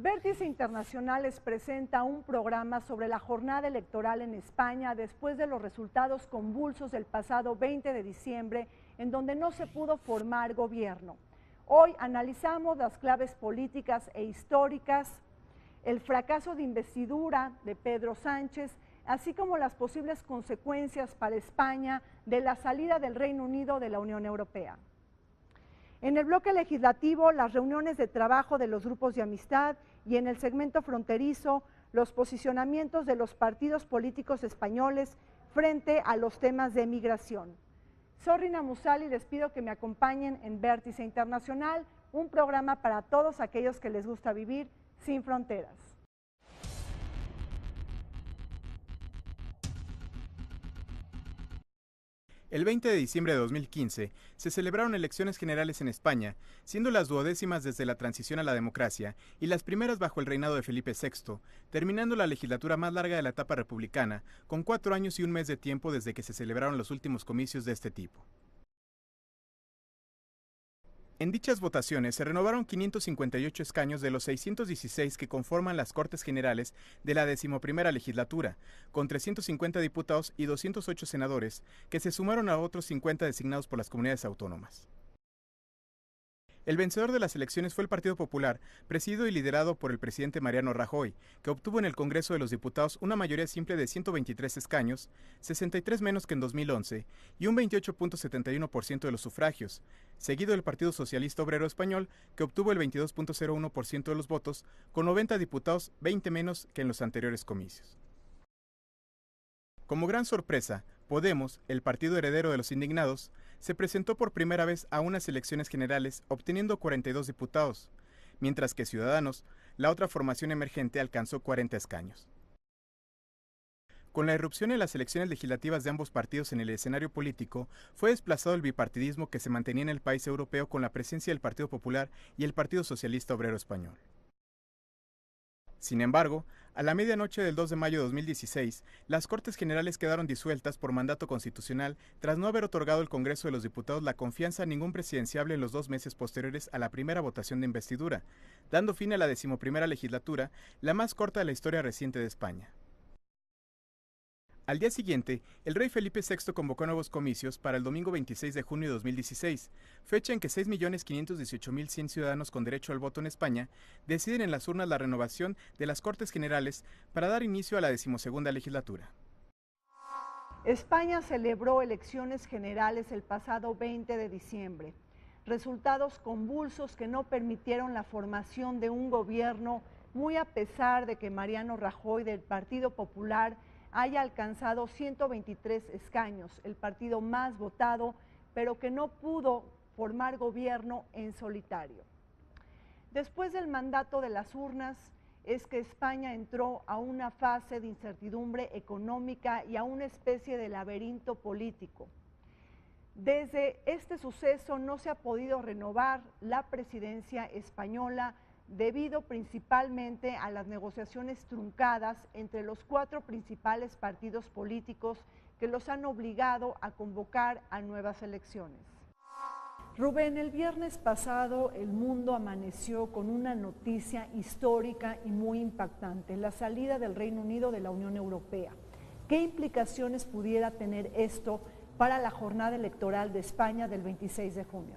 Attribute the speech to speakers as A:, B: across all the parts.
A: Vértice Internacional les presenta un programa sobre la jornada electoral en España después de los resultados convulsos del pasado 20 de diciembre, en donde no se pudo formar gobierno. Hoy analizamos las claves políticas e históricas, el fracaso de investidura de Pedro Sánchez, así como las posibles consecuencias para España de la salida del Reino Unido de la Unión Europea. En el bloque legislativo, las reuniones de trabajo de los grupos de amistad y en el segmento fronterizo, los posicionamientos de los partidos políticos españoles frente a los temas de migración. Soy Rina Musali y les pido que me acompañen en Vértice Internacional, un programa para todos aquellos que les gusta vivir sin fronteras.
B: El 20 de diciembre de 2015 se celebraron elecciones generales en España, siendo las 12ª desde la transición a la democracia y las primeras bajo el reinado de Felipe VI, terminando la legislatura más larga de la etapa republicana, con 4 años y un mes de tiempo desde que se celebraron los últimos comicios de este tipo. En dichas votaciones se renovaron 558 escaños de los 616 que conforman las Cortes Generales de la 11ª legislatura, con 350 diputados y 208 senadores, que se sumaron a otros 50 designados por las comunidades autónomas. El vencedor de las elecciones fue el Partido Popular, presidido y liderado por el presidente Mariano Rajoy, que obtuvo en el Congreso de los Diputados una mayoría simple de 123 escaños, 63 menos que en 2011, y un 28.71% de los sufragios, seguido del Partido Socialista Obrero Español, que obtuvo el 22.01% de los votos, con 90 diputados, 20 menos que en los anteriores comicios. Como gran sorpresa, Podemos, el partido heredero de los indignados, se presentó por primera vez a unas elecciones generales obteniendo 42 diputados, mientras que Ciudadanos, la otra formación emergente, alcanzó 40 escaños. Con la irrupción en las elecciones legislativas de ambos partidos en el escenario político, fue desplazado el bipartidismo que se mantenía en el país europeo con la presencia del Partido Popular y el Partido Socialista Obrero Español. Sin embargo, a la medianoche del 2 de mayo de 2016, las Cortes Generales quedaron disueltas por mandato constitucional tras no haber otorgado el Congreso de los Diputados la confianza a ningún presidenciable en los 2 meses posteriores a la primera votación de investidura, dando fin a la 11ª legislatura, la más corta de la historia reciente de España. Al día siguiente, el rey Felipe VI convocó nuevos comicios para el domingo 26 de junio de 2016, fecha en que 6.518.100 ciudadanos con derecho al voto en España deciden en las urnas la renovación de las Cortes Generales para dar inicio a la 12ª legislatura.
A: España celebró elecciones generales el pasado 20 de diciembre, resultados convulsos que no permitieron la formación de un gobierno, muy a pesar de que Mariano Rajoy del Partido Popular haya alcanzado 123 escaños, el partido más votado, pero que no pudo formar gobierno en solitario. Después del mandato de las urnas, es que España entró a una fase de incertidumbre económica y a una especie de laberinto político. Desde este suceso no se ha podido renovar la presidencia española debido principalmente a las negociaciones truncadas entre los 4 principales partidos políticos que los han obligado a convocar a nuevas elecciones. Rubén, el viernes pasado el mundo amaneció con una noticia histórica y muy impactante, la salida del Reino Unido de la Unión Europea. ¿Qué implicaciones pudiera tener esto para la jornada electoral de España del 26 de junio?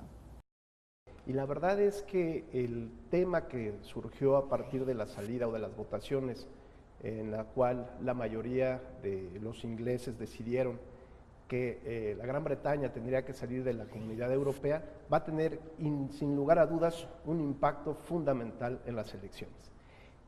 C: Y la verdad es que el tema que surgió a partir de la salida o de las votaciones, en la cual la mayoría de los ingleses decidieron que la Gran Bretaña tendría que salir de la Comunidad Europea, va a tener sin lugar a dudas un impacto fundamental en las elecciones.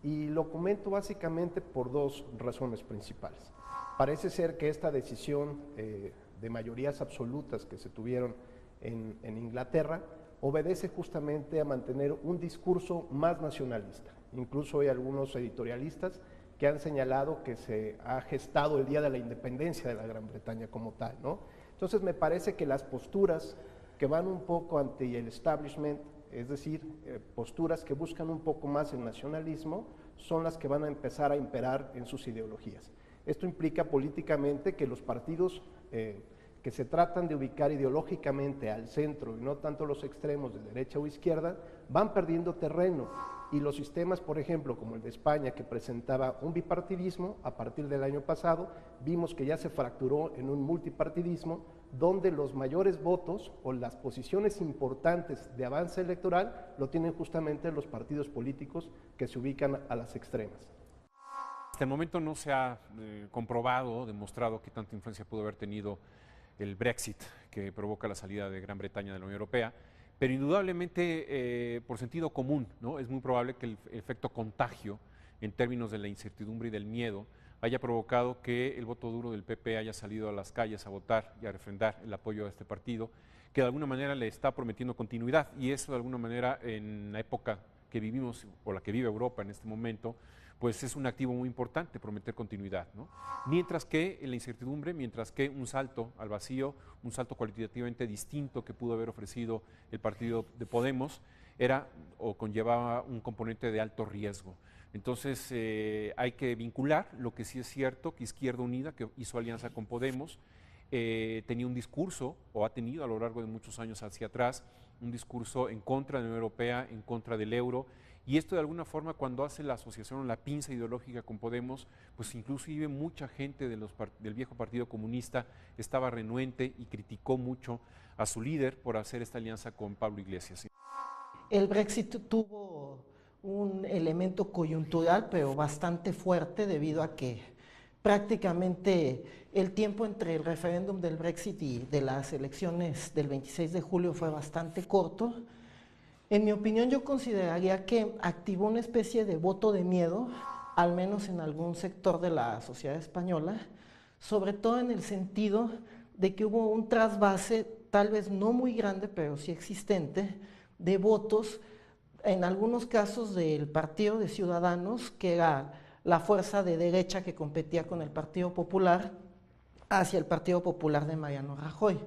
C: Y lo comento básicamente por 2 razones principales. Parece ser que esta decisión de mayorías absolutas que se tuvieron en Inglaterra obedece justamente a mantener un discurso más nacionalista. Incluso hay algunos editorialistas que han señalado que se ha gestado el Día de la Independencia de la Gran Bretaña como tal, ¿no? Entonces me parece que las posturas que van un poco ante el establishment, es decir, posturas que buscan un poco más el nacionalismo, son las que van a empezar a imperar en sus ideologías. Esto implica políticamente que los partidos que se tratan de ubicar ideológicamente al centro y no tanto los extremos de derecha o izquierda, van perdiendo terreno y los sistemas, por ejemplo, como el de España, que presentaba un bipartidismo, a partir del año pasado vimos que ya se fracturó en un multipartidismo, donde los mayores votos o las posiciones importantes de avance electoral lo tienen justamente los partidos políticos que se ubican a las extremas.
D: Hasta el momento no se ha comprobado, demostrado qué tanta influencia pudo haber tenido el Brexit, que provoca la salida de Gran Bretaña de la Unión Europea, pero indudablemente por sentido común, ¿no? Es muy probable que el efecto contagio en términos de la incertidumbre y del miedo haya provocado que el voto duro del PP haya salido a las calles a votar y a refrendar el apoyo a este partido, que de alguna manera le está prometiendo continuidad, y eso de alguna manera en la época que vivimos o la que vive Europa en este momento, pues es un activo muy importante, prometer continuidad, ¿no? Mientras que en la incertidumbre, mientras que un salto al vacío, un salto cualitativamente distinto que pudo haber ofrecido el partido de Podemos, era o conllevaba un componente de alto riesgo. Entonces hay que vincular lo que sí es cierto, que Izquierda Unida, que hizo alianza con Podemos, tenía un discurso, o ha tenido a lo largo de muchos años hacia atrás, un discurso en contra de la Unión Europea, en contra del euro, y esto de alguna forma cuando hace la asociación o la pinza ideológica con Podemos, pues inclusive mucha gente del viejo Partido Comunista estaba renuente y criticó mucho a su líder por hacer esta alianza con Pablo Iglesias.
E: El Brexit tuvo un elemento coyuntural, pero bastante fuerte, debido a que prácticamente el tiempo entre el referéndum del Brexit y de las elecciones del 26 de julio fue bastante corto. En mi opinión, yo consideraría que activó una especie de voto de miedo, al menos en algún sector de la sociedad española, sobre todo en el sentido de que hubo un trasvase, tal vez no muy grande, pero sí existente, de votos, en algunos casos del Partido de Ciudadanos, que era la fuerza de derecha que competía con el Partido Popular, hacia el Partido Popular de Mariano Rajoy.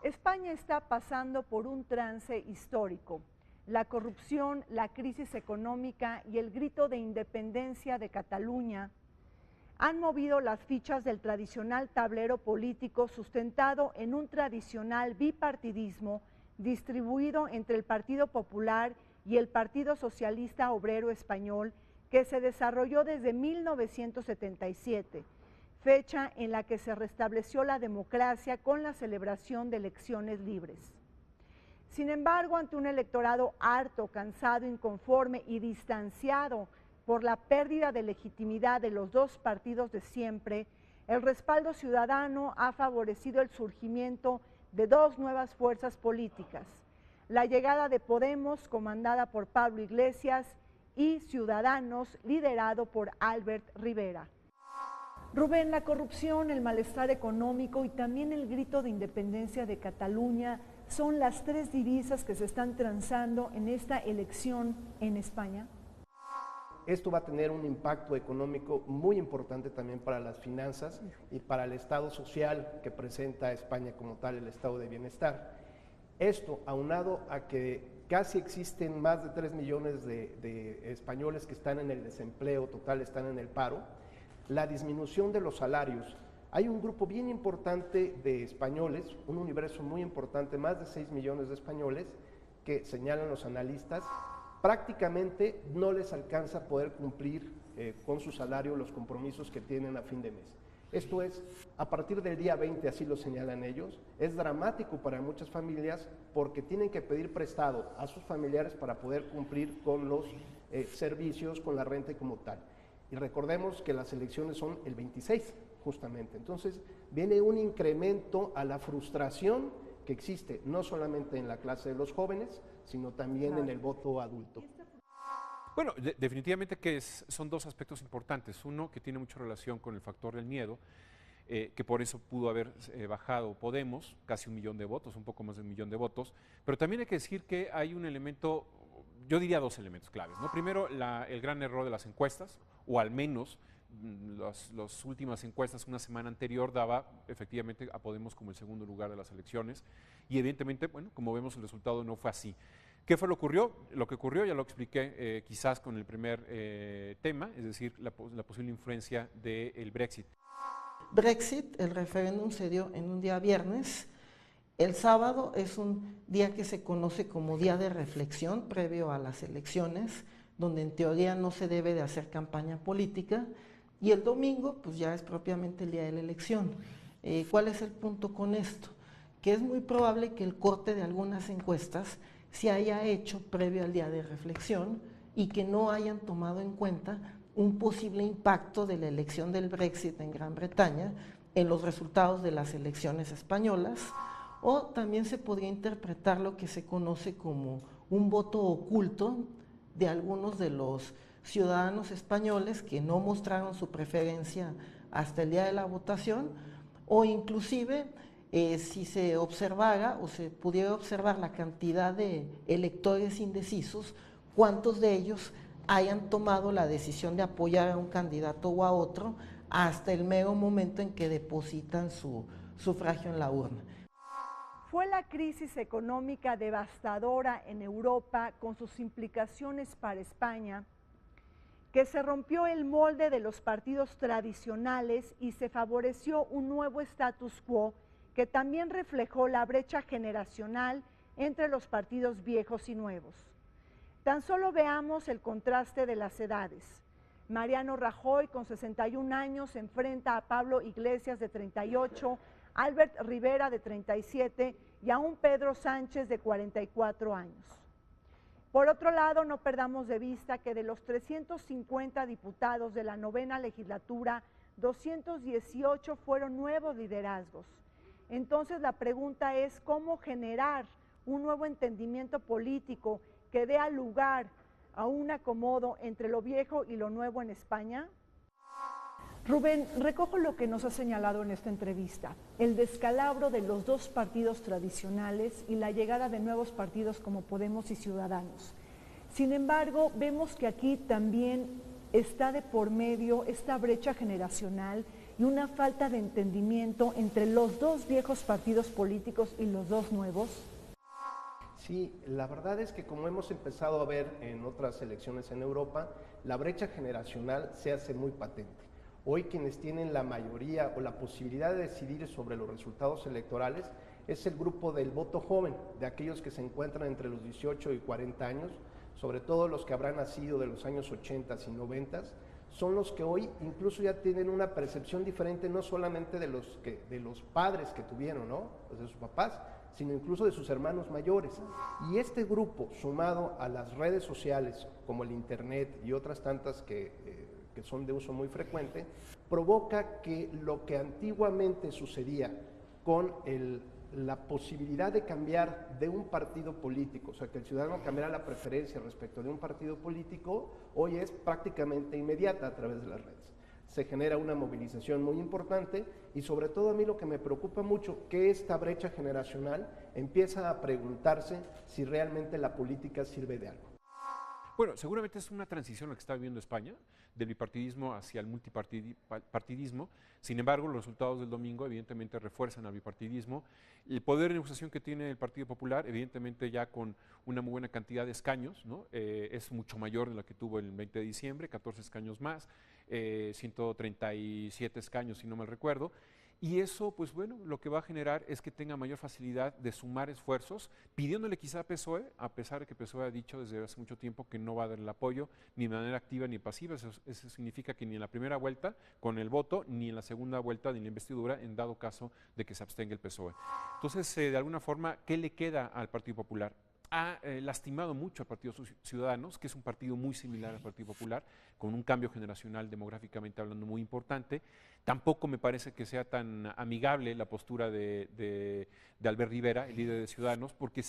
A: España está pasando por un trance histórico. La corrupción, la crisis económica y el grito de independencia de Cataluña han movido las fichas del tradicional tablero político sustentado en un tradicional bipartidismo distribuido entre el Partido Popular y el Partido Socialista Obrero Español, que se desarrolló desde 1977. Fecha en la que se restableció la democracia con la celebración de elecciones libres. Sin embargo, ante un electorado harto, cansado, inconforme y distanciado por la pérdida de legitimidad de los dos partidos de siempre, el respaldo ciudadano ha favorecido el surgimiento de dos nuevas fuerzas políticas: la llegada de Podemos, comandada por Pablo Iglesias, y Ciudadanos, liderado por Albert Rivera. Rubén, la corrupción, el malestar económico y también el grito de independencia de Cataluña son las tres divisas que se están transando en esta elección en España.
C: Esto va a tener un impacto económico muy importante también para las finanzas y para el estado social que presenta España como tal, el estado de bienestar. Esto aunado a que casi existen más de 3 millones de españoles que están en el desempleo total, están en el paro, la disminución de los salarios. Hay un grupo bien importante de españoles, un universo muy importante, más de 6 millones de españoles, que señalan los analistas, prácticamente no les alcanza a poder cumplir con su salario los compromisos que tienen a fin de mes. Esto es, a partir del día 20, así lo señalan ellos, es dramático para muchas familias porque tienen que pedir prestado a sus familiares para poder cumplir con los servicios, con la renta y como tal. Y recordemos que las elecciones son el 26, justamente. Entonces, viene un incremento a la frustración que existe, no solamente en la clase de los jóvenes, sino también en el voto adulto.
D: Bueno, definitivamente que son dos aspectos importantes. Uno, que tiene mucha relación con el factor del miedo, que por eso pudo haber bajado Podemos, casi 1 millón de votos, un poco más de 1 millón de votos, pero también hay que decir que hay un elemento, yo diría 2 elementos claves, ¿no? Primero, el gran error de las encuestas, o al menos las últimas encuestas una semana anterior daba efectivamente a Podemos como el segundo lugar de las elecciones, y evidentemente, bueno, como vemos el resultado no fue así. ¿Qué fue lo que ocurrió? Lo que ocurrió ya lo expliqué quizás con el primer tema, es decir, la posible influencia del Brexit.
E: Brexit, el referéndum se dio en un día viernes, El sábado es un día que se conoce como día de reflexión previo a las elecciones, donde en teoría no se debe de hacer campaña política, y el domingo pues ya es propiamente el día de la elección. ¿Cuál es el punto con esto? Que es muy probable que el corte de algunas encuestas se haya hecho previo al día de reflexión y que no hayan tomado en cuenta un posible impacto de la elección del Brexit en Gran Bretaña en los resultados de las elecciones españolas, o también se podría interpretar lo que se conoce como un voto oculto de algunos de los ciudadanos españoles que no mostraron su preferencia hasta el día de la votación, o inclusive si se observara o se pudiera observar la cantidad de electores indecisos, cuántos de ellos hayan tomado la decisión de apoyar a un candidato o a otro hasta el mero momento en que depositan su sufragio en la urna.
A: Fue la crisis económica devastadora en Europa, con sus implicaciones para España, que se rompió el molde de los partidos tradicionales y se favoreció un nuevo status quo que también reflejó la brecha generacional entre los partidos viejos y nuevos. Tan solo veamos el contraste de las edades. Mariano Rajoy, con 61 años, enfrenta a Pablo Iglesias, de 38, Albert Rivera, de 37, y a un Pedro Sánchez, de 44 años. Por otro lado, no perdamos de vista que de los 350 diputados de la 9ª legislatura, 218 fueron nuevos liderazgos. Entonces la pregunta es, ¿cómo generar un nuevo entendimiento político que dé lugar a un acomodo entre lo viejo y lo nuevo en España? Rubén, recojo lo que nos ha señalado en esta entrevista, el descalabro de los dos partidos tradicionales y la llegada de nuevos partidos como Podemos y Ciudadanos. Sin embargo, vemos que aquí también está de por medio esta brecha generacional y una falta de entendimiento entre los dos viejos partidos políticos y los dos nuevos.
C: Sí, la verdad es que como hemos empezado a ver en otras elecciones en Europa, la brecha generacional se hace muy patente. Hoy quienes tienen la mayoría o la posibilidad de decidir sobre los resultados electorales es el grupo del voto joven, de aquellos que se encuentran entre los 18 y 40 años, sobre todo los que habrán nacido de los años 80 y 90, son los que hoy incluso ya tienen una percepción diferente, no solamente de los padres que tuvieron, ¿no? Pues de sus papás, sino incluso de sus hermanos mayores. Y este grupo, sumado a las redes sociales, como el internet y otras tantas que son de uso muy frecuente, provoca que lo que antiguamente sucedía con la posibilidad de cambiar de un partido político, o sea, que el ciudadano cambiara la preferencia respecto de un partido político, hoy es prácticamente inmediata a través de las redes. Se genera una movilización muy importante y sobre todo a mí lo que me preocupa mucho, que esta brecha generacional empieza a preguntarse si realmente la política sirve de algo.
D: Bueno, seguramente es una transición la que está viviendo España, del bipartidismo hacia el multipartidismo. Sin embargo, los resultados del domingo evidentemente refuerzan al bipartidismo. El poder de negociación que tiene el Partido Popular, evidentemente ya con una muy buena cantidad de escaños, ¿no? Es mucho mayor de la que tuvo el 20 de diciembre, 14 escaños más, 137 escaños si no mal recuerdo. Y eso, pues bueno, lo que va a generar es que tenga mayor facilidad de sumar esfuerzos, pidiéndole quizá a PSOE, a pesar de que PSOE ha dicho desde hace mucho tiempo que no va a dar el apoyo ni de manera activa ni pasiva. Eso significa que ni en la primera vuelta con el voto, ni en la segunda vuelta ni en la investidura, en dado caso de que se abstenga el PSOE. Entonces, de alguna forma, ¿qué le queda al Partido Popular? Ha lastimado mucho al Partido Ciudadanos, que es un partido muy similar al Partido Popular, con un cambio generacional demográficamente hablando muy importante. Tampoco me parece que sea tan amigable la postura de Albert Rivera, el líder de Ciudadanos, porque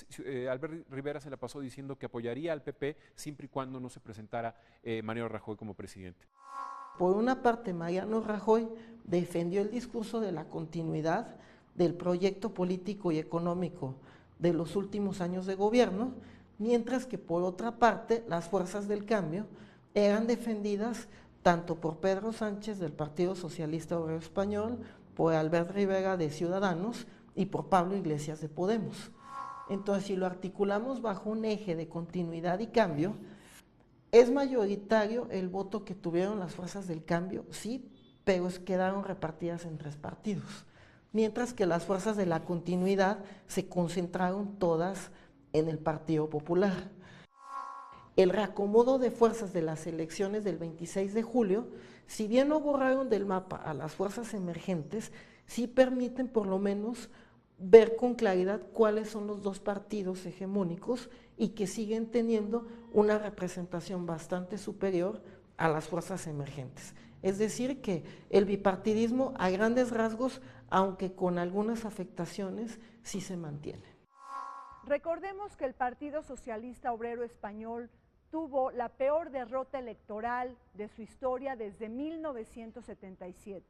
D: Albert Rivera se la pasó diciendo que apoyaría al PP siempre y cuando no se presentara Mariano Rajoy como presidente.
E: Por una parte, Mariano Rajoy defendió el discurso de la continuidad del proyecto político y económico de los últimos años de gobierno, mientras que por otra parte las fuerzas del cambio eran defendidas tanto por Pedro Sánchez del Partido Socialista Obrero Español, por Albert Rivera de Ciudadanos y por Pablo Iglesias de Podemos. Entonces, si lo articulamos bajo un eje de continuidad y cambio, ¿es mayoritario el voto que tuvieron las fuerzas del cambio? Sí, pero quedaron repartidas en tres partidos. mientras que las fuerzas de la continuidad se concentraron todas en el Partido Popular. El reacomodo de fuerzas de las elecciones del 26 de julio, si bien no borraron del mapa a las fuerzas emergentes, sí permiten por lo menos ver con claridad cuáles son los dos partidos hegemónicos y que siguen teniendo una representación bastante superior a las fuerzas emergentes. Es decir, que el bipartidismo a grandes rasgos, aunque con algunas afectaciones, sí se mantiene.
A: Recordemos que el Partido Socialista Obrero Español tuvo la peor derrota electoral de su historia desde 1977,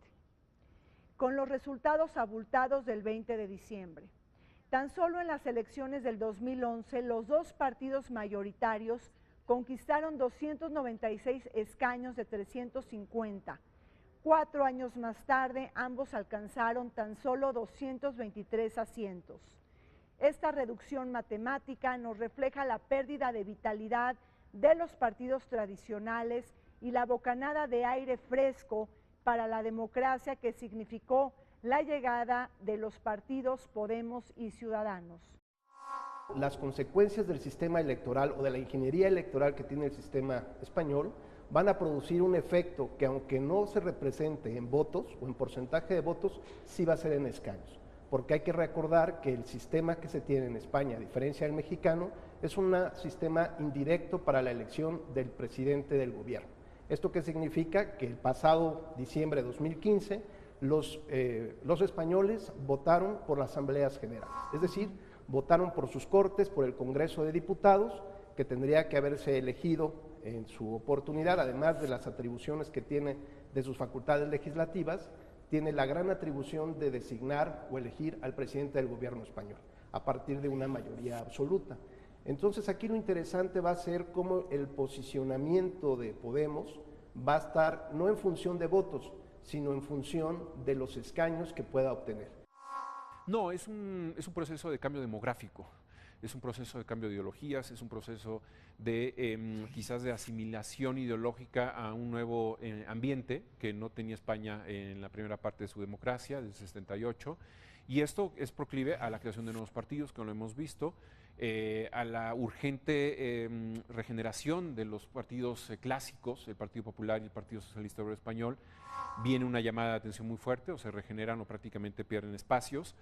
A: con los resultados abultados del 20 de diciembre. Tan solo en las elecciones del 2011, los dos partidos mayoritarios conquistaron 296 escaños de 350. 4 años más tarde, ambos alcanzaron tan solo 223 asientos. Esta reducción matemática nos refleja la pérdida de vitalidad de los partidos tradicionales y la bocanada de aire fresco para la democracia que significó la llegada de los partidos Podemos y Ciudadanos.
C: Las consecuencias del sistema electoral o de la ingeniería electoral que tiene el sistema español van a producir un efecto que, aunque no se represente en votos o en porcentaje de votos, sí va a ser en escaños. Porque hay que recordar que el sistema que se tiene en España, a diferencia del mexicano, es un sistema indirecto para la elección del presidente del gobierno. ¿Esto qué significa? Que el pasado diciembre de 2015 los españoles votaron por las asambleas generales, es decir, votaron por sus cortes, por el Congreso de Diputados, que tendría que haberse elegido en su oportunidad, además de las atribuciones que tiene de sus facultades legislativas, tiene la gran atribución de designar o elegir al presidente del gobierno español, a partir de una mayoría absoluta. Entonces aquí lo interesante va a ser cómo el posicionamiento de Podemos va a estar no en función de votos, sino en función de los escaños que pueda obtener.
D: No, es un proceso de cambio demográfico, es un proceso de cambio de ideologías, es un proceso de quizás de asimilación ideológica a un nuevo ambiente que no tenía España en la primera parte de su democracia, del 78, y esto es proclive a la creación de nuevos partidos, que lo hemos visto, a la urgente regeneración de los partidos clásicos, el Partido Popular y el Partido Socialista Obrero Español. Viene una llamada de atención muy fuerte, o se regeneran o prácticamente pierden espacios,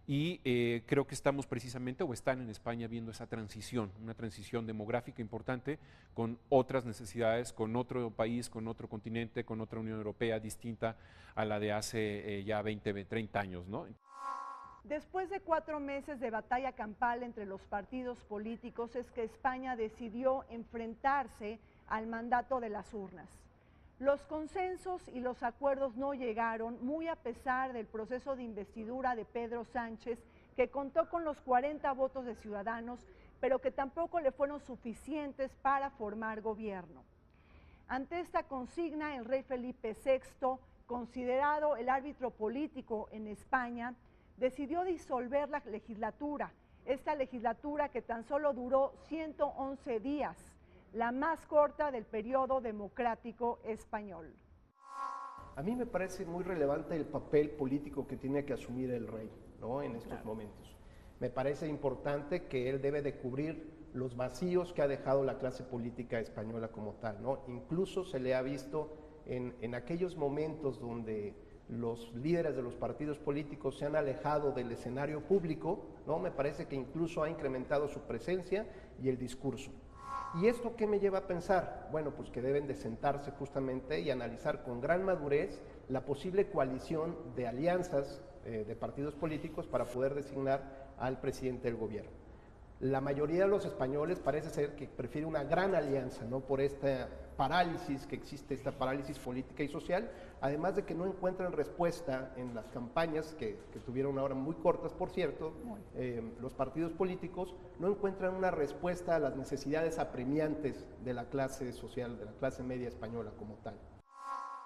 D: y creo que estamos precisamente, o están en España, viendo esa transición, una transición demográfica importante, con otras necesidades, con otro país, con otro continente, con otra Unión Europea distinta a la de hace ya 20, 30 años, ¿no?
A: Después de 4 meses de batalla campal entre los partidos políticos, es que España decidió enfrentarse al mandato de las urnas. Los consensos y los acuerdos no llegaron, muy a pesar del proceso de investidura de Pedro Sánchez, que contó con los 40 votos de Ciudadanos, pero que tampoco le fueron suficientes para formar gobierno. Ante esta consigna, el rey Felipe VI, considerado el árbitro político en España, decidió disolver la legislatura, esta legislatura que tan solo duró 111 días, la más corta del periodo democrático español.
C: A mí me parece muy relevante el papel político que tiene que asumir el rey, ¿no?, en estos momentos. Me parece importante que él debe de cubrir los vacíos que ha dejado la clase política española como tal, ¿no? Incluso se le ha visto en aquellos momentos donde los líderes de los partidos políticos se han alejado del escenario público, ¿no? Me parece que incluso ha incrementado su presencia y el discurso. ¿Y esto qué me lleva a pensar? Bueno, pues que deben de sentarse justamente y analizar con gran madurez la posible coalición de alianzas de partidos políticos para poder designar al presidente del gobierno. La mayoría de los españoles parece ser que prefiere una gran alianza, ¿no?, por esta parálisis que existe, esta parálisis política y social, además de que no encuentran respuesta en las campañas que tuvieron ahora muy cortas, por cierto, los partidos políticos no encuentran una respuesta a las necesidades apremiantes de la clase social, de la clase media española como tal.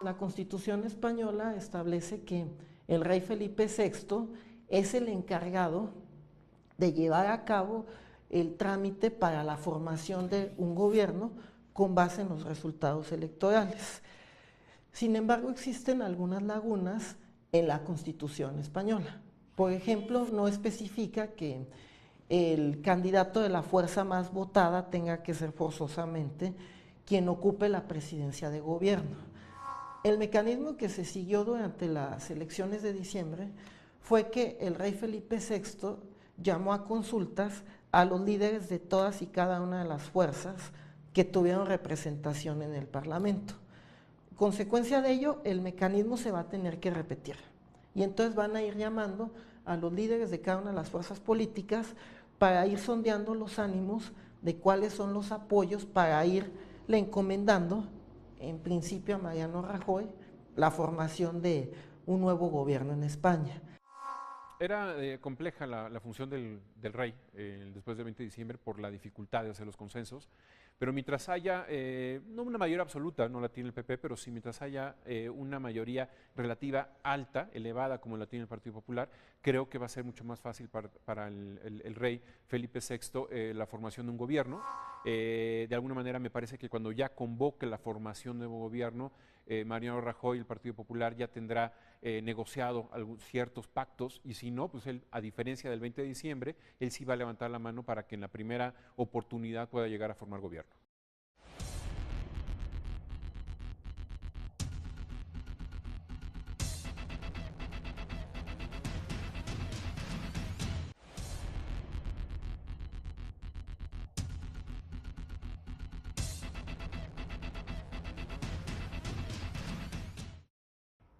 E: La Constitución española establece que el rey Felipe VI es el encargado de llevar a cabo el trámite para la formación de un gobierno con base en los resultados electorales. Sin embargo, existen algunas lagunas en la Constitución española. Por ejemplo, no especifica que el candidato de la fuerza más votada tenga que ser forzosamente quien ocupe la presidencia de gobierno. El mecanismo que se siguió durante las elecciones de diciembre fue que el rey Felipe VI llamó a consultas a los líderes de todas y cada una de las fuerzas que tuvieron representación en el Parlamento. Consecuencia de ello, el mecanismo se va a tener que repetir. Y entonces van a ir llamando a los líderes de cada una de las fuerzas políticas para ir sondeando los ánimos de cuáles son los apoyos para irle encomendando, en principio a Mariano Rajoy, la formación de un nuevo gobierno en España.
D: Era compleja la función del rey después del 20 de diciembre por la dificultad de hacer los consensos, pero mientras haya, no una mayoría absoluta, no la tiene el PP, pero sí mientras haya una mayoría relativa alta, elevada como la tiene el Partido Popular, creo que va a ser mucho más fácil para el rey Felipe VI la formación de un gobierno. De alguna manera me parece que cuando ya convoque la formación de un nuevo gobierno, Mariano Rajoy y el Partido Popular ya tendrá negociado ciertos pactos, y si no, pues él, a diferencia del 20 de diciembre, él sí va a levantar la mano para que en la primera oportunidad pueda llegar a formar gobierno.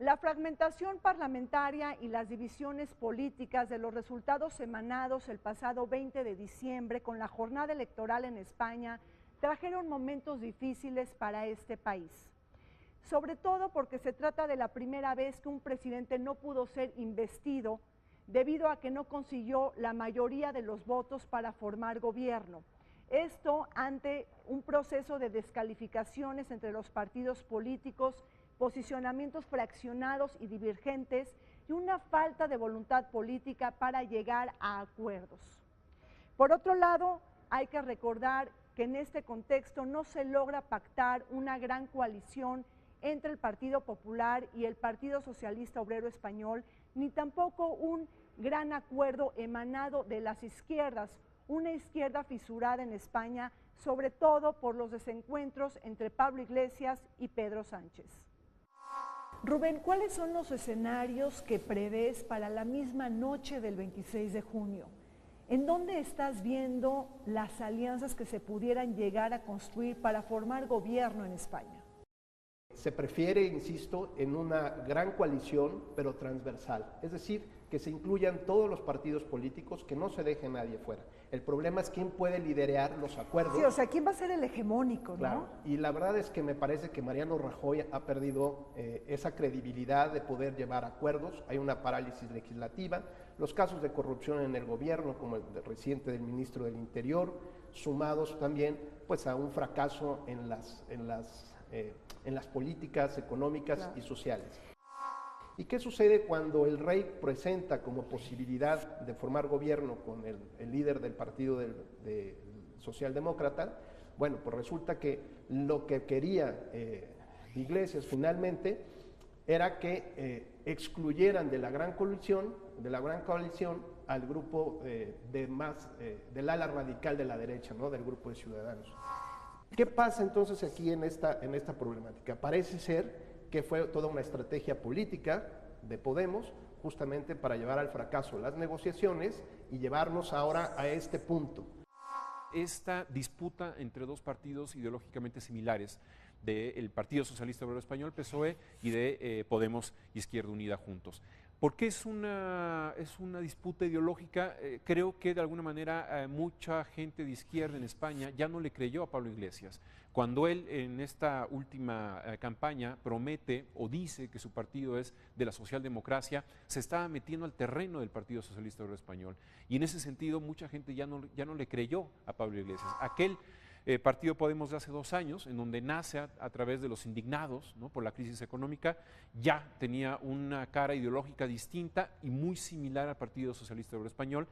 A: La fragmentación parlamentaria y las divisiones políticas de los resultados emanados el pasado 20 de diciembre con la jornada electoral en España trajeron momentos difíciles para este país. Sobre todo porque se trata de la primera vez que un presidente no pudo ser investido debido a que no consiguió la mayoría de los votos para formar gobierno. Esto ante un proceso de descalificaciones entre los partidos políticos, posicionamientos fraccionados y divergentes y una falta de voluntad política para llegar a acuerdos. Por otro lado, hay que recordar que en este contexto no se logra pactar una gran coalición entre el Partido Popular y el Partido Socialista Obrero Español, ni tampoco un gran acuerdo emanado de las izquierdas, una izquierda fisurada en España, sobre todo por los desencuentros entre Pablo Iglesias y Pedro Sánchez. Rubén, ¿cuáles son los escenarios que prevés para la misma noche del 26 de junio? ¿En dónde estás viendo las alianzas que se pudieran llegar a construir para formar gobierno en España?
C: Se prefiere, insisto, en una gran coalición, pero transversal, es decir, que se incluyan todos los partidos políticos, que no se deje nadie fuera. El problema es quién puede liderar los acuerdos.
A: Sí, o sea, ¿quién va a ser el hegemónico,
C: claro,
A: no?
C: Y la verdad es que me parece que Mariano Rajoy ha perdido esa credibilidad de poder llevar acuerdos. Hay una parálisis legislativa. Los casos de corrupción en el gobierno, como el reciente del ministro del Interior, sumados también pues, a un fracaso en las políticas económicas claro. y sociales. ¿Y qué sucede cuando el rey presenta como posibilidad de formar gobierno con el líder del partido socialdemócrata? Bueno, pues resulta que lo que quería Iglesias finalmente era que excluyeran de la gran coalición al grupo del ala radical de la derecha, ¿no? Del grupo de Ciudadanos. ¿Qué pasa entonces aquí en esta problemática? Parece ser que fue toda una estrategia política de Podemos, justamente para llevar al fracaso las negociaciones y llevarnos ahora a este punto.
D: Esta disputa entre dos partidos ideológicamente similares, del Partido Socialista Obrero Español, PSOE, y de Podemos, Izquierda Unida, Juntos. ¿Por qué es una disputa ideológica? Creo que de alguna manera mucha gente de izquierda en España ya no le creyó a Pablo Iglesias. Cuando él en esta última campaña promete o dice que su partido es de la socialdemocracia, se estaba metiendo al terreno del Partido Socialista Obrero Español. Y en ese sentido mucha gente ya no le creyó a Pablo Iglesias. Aquel partido Podemos de hace 2 años, en donde nace a través de los indignados, ¿no? por la crisis económica, ya tenía una cara ideológica distinta y muy similar al Partido Socialista Obrero Español,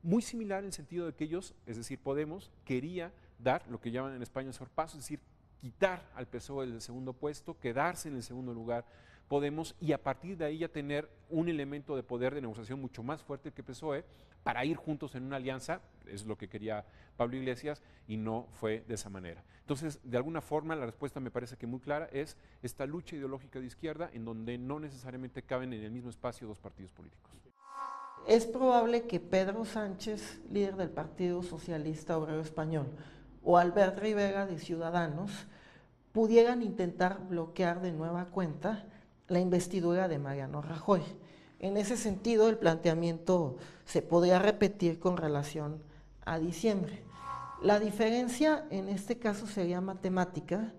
D: muy similar en el sentido de que ellos, es decir, Podemos, quería dar lo que llaman en España sorpaso, es decir, quitar al PSOE del segundo puesto, quedarse en el segundo lugar Podemos, y a partir de ahí ya tener un elemento de poder de negociación mucho más fuerte que PSOE para ir juntos en una alianza, es lo que quería Pablo Iglesias, y no fue de esa manera. Entonces, de alguna forma, la respuesta me parece que muy clara es esta lucha ideológica de izquierda en donde no necesariamente caben en el mismo espacio dos partidos políticos.
E: Es probable que Pedro Sánchez, líder del Partido Socialista Obrero Español, o Albert Rivera de Ciudadanos, pudieran intentar bloquear de nueva cuenta la investidura de Mariano Rajoy. En ese sentido, el planteamiento se podría repetir con relación a diciembre. La diferencia en este caso sería matemática,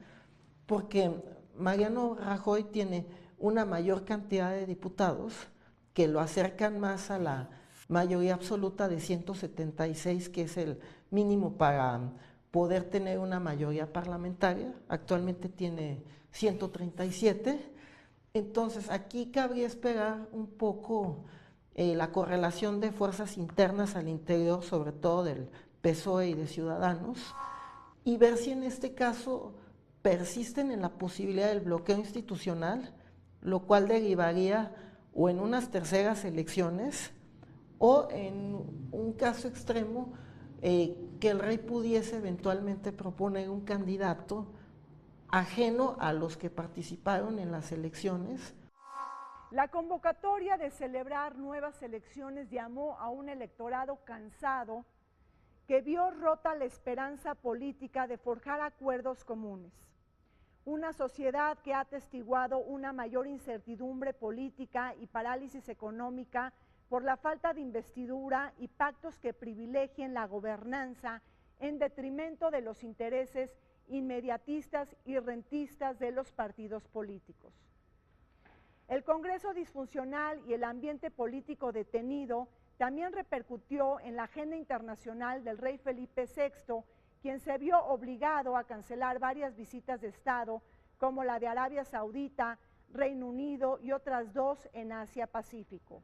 E: porque Mariano Rajoy tiene una mayor cantidad de diputados que lo acercan más a la mayoría absoluta de 176, que es el mínimo para poder tener una mayoría parlamentaria. Actualmente tiene 137. Entonces, aquí cabría esperar un poco la correlación de fuerzas internas al interior, sobre todo del PSOE y de Ciudadanos, y ver si en este caso persisten en la posibilidad del bloqueo institucional, lo cual derivaría o en unas terceras elecciones o en un caso extremo que el rey pudiese eventualmente proponer un candidato ajeno a los que participaron en las elecciones.
A: La convocatoria de celebrar nuevas elecciones llamó a un electorado cansado que vio rota la esperanza política de forjar acuerdos comunes. Una sociedad que ha atestiguado una mayor incertidumbre política y parálisis económica por la falta de investidura y pactos que privilegien la gobernanza en detrimento de los intereses inmediatistas y rentistas de los partidos políticos. El Congreso disfuncional y el ambiente político detenido también repercutió en la agenda internacional del rey Felipe VI, quien se vio obligado a cancelar varias visitas de Estado, como la de Arabia Saudita, Reino Unido y otras dos en Asia-Pacífico.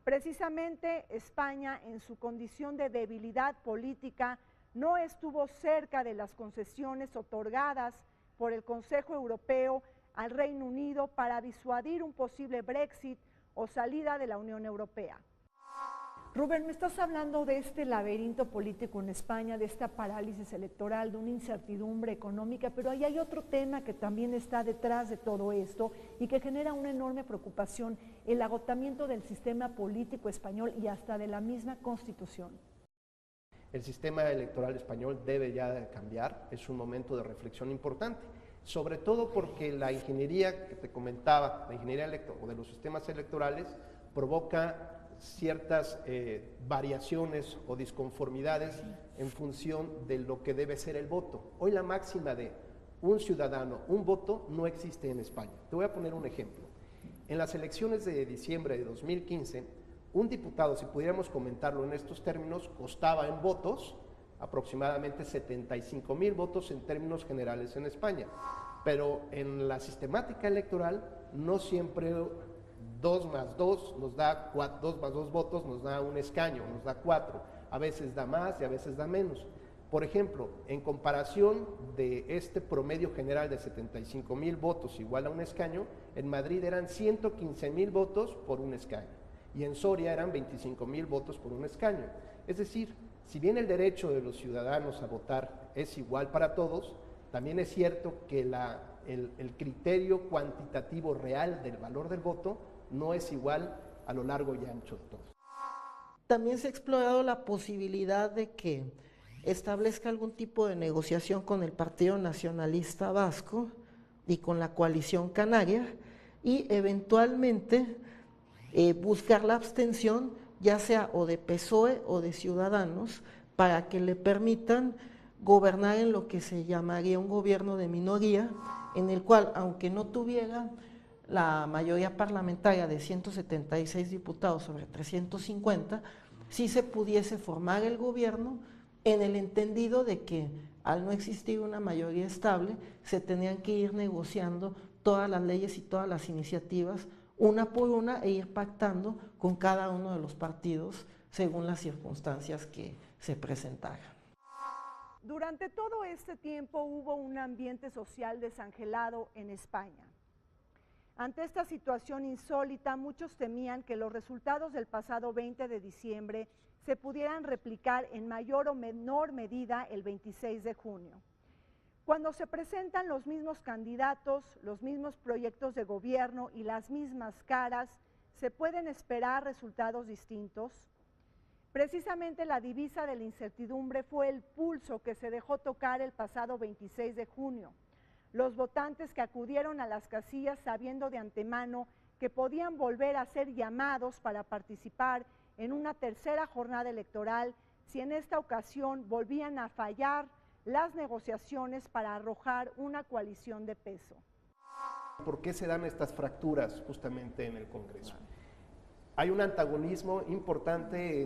A: Precisamente España, en su condición de debilidad política, no estuvo cerca de las concesiones otorgadas por el Consejo Europeo al Reino Unido para disuadir un posible Brexit o salida de la Unión Europea. Rubén, me estás hablando de este laberinto político en España, de esta parálisis electoral, de una incertidumbre económica, pero ahí hay otro tema que también está detrás de todo esto y que genera una enorme preocupación, el agotamiento del sistema político español y hasta de la misma Constitución.
C: El sistema electoral español debe ya de cambiar, es un momento de reflexión importante, sobre todo porque la ingeniería que te comentaba, la ingeniería de los sistemas electorales, provoca ciertas variaciones o disconformidades en función de lo que debe ser el voto. Hoy la máxima de un ciudadano, un voto, no existe en España. Te voy a poner un ejemplo. En las elecciones de diciembre de 2015, un diputado, si pudiéramos comentarlo en estos términos, costaba en votos aproximadamente 75,000 votos en términos generales en España. Pero en la sistemática electoral no siempre 2 más 2 nos da 4, 2 más 2 votos nos da un escaño, nos da 4, a veces da más y a veces da menos. Por ejemplo, en comparación de este promedio general de 75,000 votos igual a un escaño, en Madrid eran 115,000 votos por un escaño y en Soria eran 25,000 votos por un escaño. Es decir, si bien el derecho de los ciudadanos a votar es igual para todos, también es cierto que el criterio cuantitativo real del valor del voto no es igual a lo largo y ancho de todos.
E: También se ha explorado la posibilidad de que establezca algún tipo de negociación con el Partido Nacionalista Vasco y con la coalición canaria y eventualmente buscar la abstención, ya sea o de PSOE o de Ciudadanos, para que le permitan gobernar en lo que se llamaría un gobierno de minoría, en el cual, aunque no tuviera la mayoría parlamentaria de 176 diputados sobre 350, sí se pudiese formar el gobierno en el entendido de que al no existir una mayoría estable, se tenían que ir negociando todas las leyes y todas las iniciativas una por una e ir pactando con cada uno de los partidos según las circunstancias que se presentaran.
A: Durante todo este tiempo hubo un ambiente social desangelado en España. Ante esta situación insólita, muchos temían que los resultados del pasado 20 de diciembre se pudieran replicar en mayor o menor medida el 26 de junio. Cuando se presentan los mismos candidatos, los mismos proyectos de gobierno y las mismas caras, ¿se pueden esperar resultados distintos? Precisamente la divisa de la incertidumbre fue el pulso que se dejó tocar el pasado 26 de junio. Los votantes que acudieron a las casillas sabiendo de antemano que podían volver a ser llamados para participar en una tercera jornada electoral si en esta ocasión volvían a fallar las negociaciones para arrojar una coalición de peso.
C: ¿Por qué se dan estas fracturas justamente en el Congreso? Hay un antagonismo importante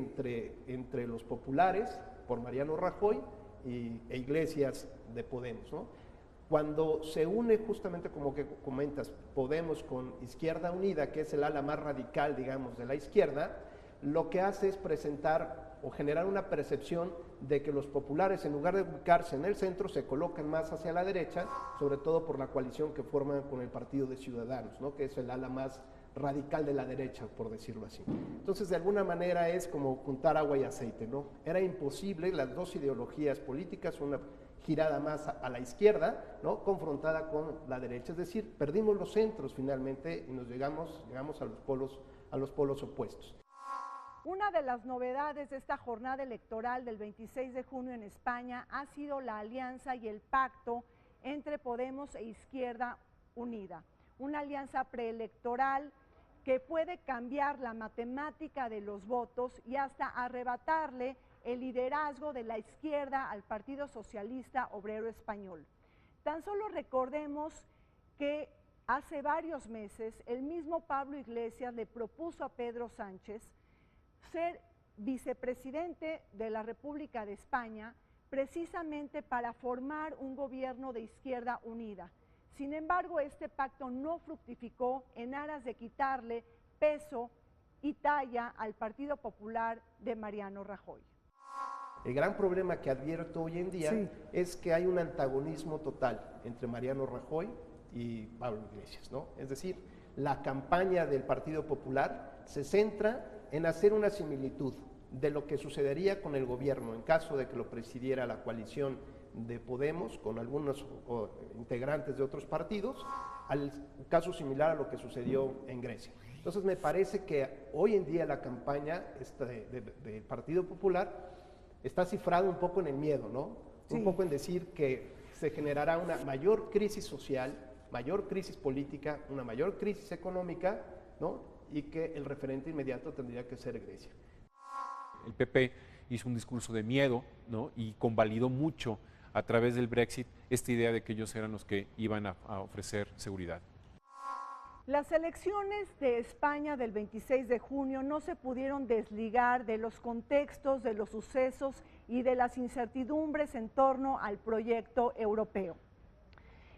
C: entre los populares, por Mariano Rajoy, e Iglesias de Podemos, ¿no? Cuando se une justamente, como que comentas, Podemos con Izquierda Unida, que es el ala más radical, digamos, de la izquierda, lo que hace es presentar o generar una percepción de que los populares, en lugar de ubicarse en el centro, se colocan más hacia la derecha, sobre todo por la coalición que forman con el Partido de Ciudadanos, ¿no? Que es el ala más radical de la derecha, por decirlo así. Entonces, de alguna manera es como juntar agua y aceite, ¿no? Era imposible las dos ideologías políticas, una girada más a la izquierda, ¿no? Confrontada con la derecha, es decir, perdimos los centros finalmente y nos llegamos a los polos opuestos.
A: Una de las novedades de esta jornada electoral del 26 de junio en España ha sido la alianza y el pacto entre Podemos e Izquierda Unida, una alianza preelectoral que puede cambiar la matemática de los votos y hasta arrebatarle el liderazgo de la izquierda al Partido Socialista Obrero Español. Tan solo recordemos que hace varios meses el mismo Pablo Iglesias le propuso a Pedro Sánchez ser vicepresidente de la República de España precisamente para formar un gobierno de izquierda unida. Sin embargo, este pacto no fructificó en aras de quitarle peso y talla al Partido Popular de Mariano Rajoy.
C: El gran problema que advierto hoy en día es que hay un antagonismo total entre Mariano Rajoy y Pablo Iglesias, ¿no? Es decir, la campaña del Partido Popular se centra en hacer una similitud de lo que sucedería con el gobierno en caso de que lo presidiera la coalición de Podemos con algunos integrantes de otros partidos, al caso similar a lo que sucedió en Grecia. Entonces me parece que hoy en día la campaña del Partido Popular está cifrada un poco en el miedo, ¿no? Sí. Un poco en decir que se generará una mayor crisis social, mayor crisis política, una mayor crisis económica, ¿no? Y que el referente inmediato tendría que ser Grecia.
D: El PP hizo un discurso de miedo, ¿no? Y convalidó mucho a través del Brexit esta idea de que ellos eran los que iban a ofrecer seguridad.
A: Las elecciones de España del 26 de junio no se pudieron desligar de los contextos, de los sucesos y de las incertidumbres en torno al proyecto europeo.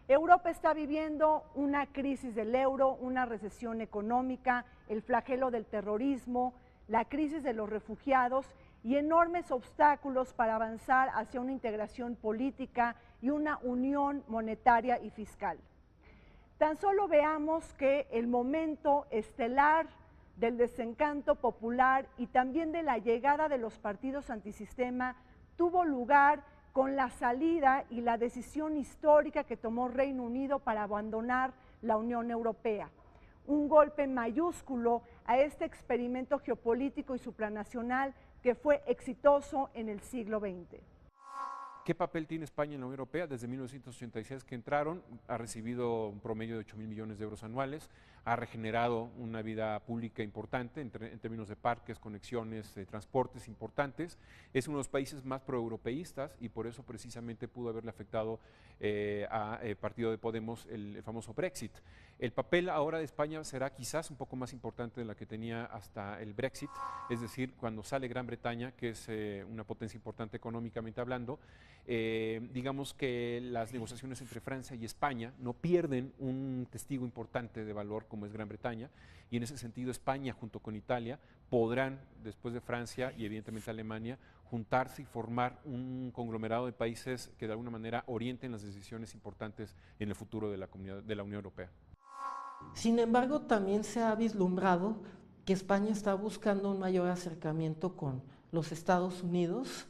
A: Europa está viviendo una crisis del euro, una recesión económica, el flagelo del terrorismo, la crisis de los refugiados y enormes obstáculos para avanzar hacia una integración política y una unión monetaria y fiscal. Tan solo veamos que el momento estelar del desencanto popular y también de la llegada de los partidos antisistema tuvo lugar con la salida y la decisión histórica que tomó Reino Unido para abandonar la Unión Europea. Un golpe mayúsculo a este experimento geopolítico y supranacional que fue exitoso en el siglo XX.
D: ¿Qué papel tiene España en la Unión Europea? Desde 1986 que entraron, ha recibido un promedio de 8.000 millones de euros anuales, ha regenerado una vida pública importante en términos de parques, conexiones, transportes importantes. Es uno de los países más proeuropeístas y por eso precisamente pudo haberle afectado al partido de Podemos el famoso Brexit. El papel ahora de España será quizás un poco más importante de la que tenía hasta el Brexit, es decir, cuando sale Gran Bretaña, que es una potencia importante económicamente hablando, digamos que las negociaciones entre Francia y España no pierden un testigo importante de valor como es Gran Bretaña, y en ese sentido España junto con Italia podrán, después de Francia y evidentemente Alemania, juntarse y formar un conglomerado de países que de alguna manera orienten las decisiones importantes en el futuro de la Unión Europea.
E: Sin embargo, también se ha vislumbrado que España está buscando un mayor acercamiento con los Estados Unidos.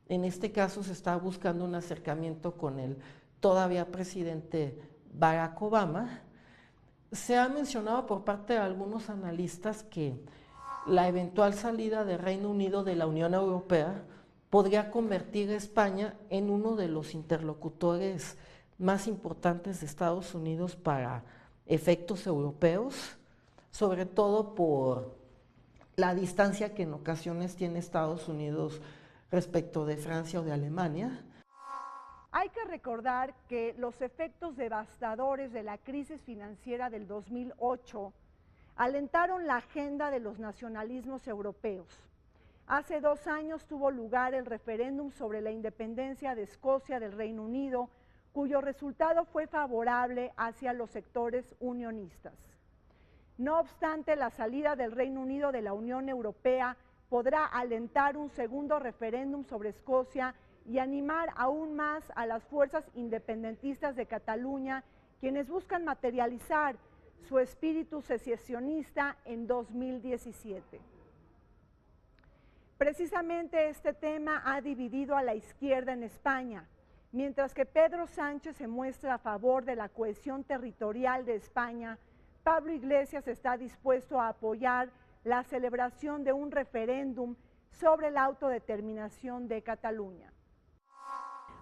E: En este caso se está buscando un acercamiento con el todavía presidente Barack Obama. Se ha mencionado por parte de algunos analistas que la eventual salida del Reino Unido de la Unión Europea podría convertir a España en uno de los interlocutores más importantes de Estados Unidos para efectos europeos, sobre todo por la distancia que en ocasiones tiene Estados Unidos respecto de Francia o de Alemania.
A: Hay que recordar que los efectos devastadores de la crisis financiera del 2008 alentaron la agenda de los nacionalismos europeos. Hace 2 años tuvo lugar el referéndum sobre la independencia de Escocia del Reino Unido, cuyo resultado fue favorable hacia los sectores unionistas. No obstante, la salida del Reino Unido de la Unión Europea podrá alentar un segundo referéndum sobre Escocia y animar aún más a las fuerzas independentistas de Cataluña, quienes buscan materializar su espíritu secesionista en 2017. Precisamente este tema ha dividido a la izquierda en España. Mientras que Pedro Sánchez se muestra a favor de la cohesión territorial de España, Pablo Iglesias está dispuesto a apoyar la celebración de un referéndum sobre la autodeterminación de Cataluña.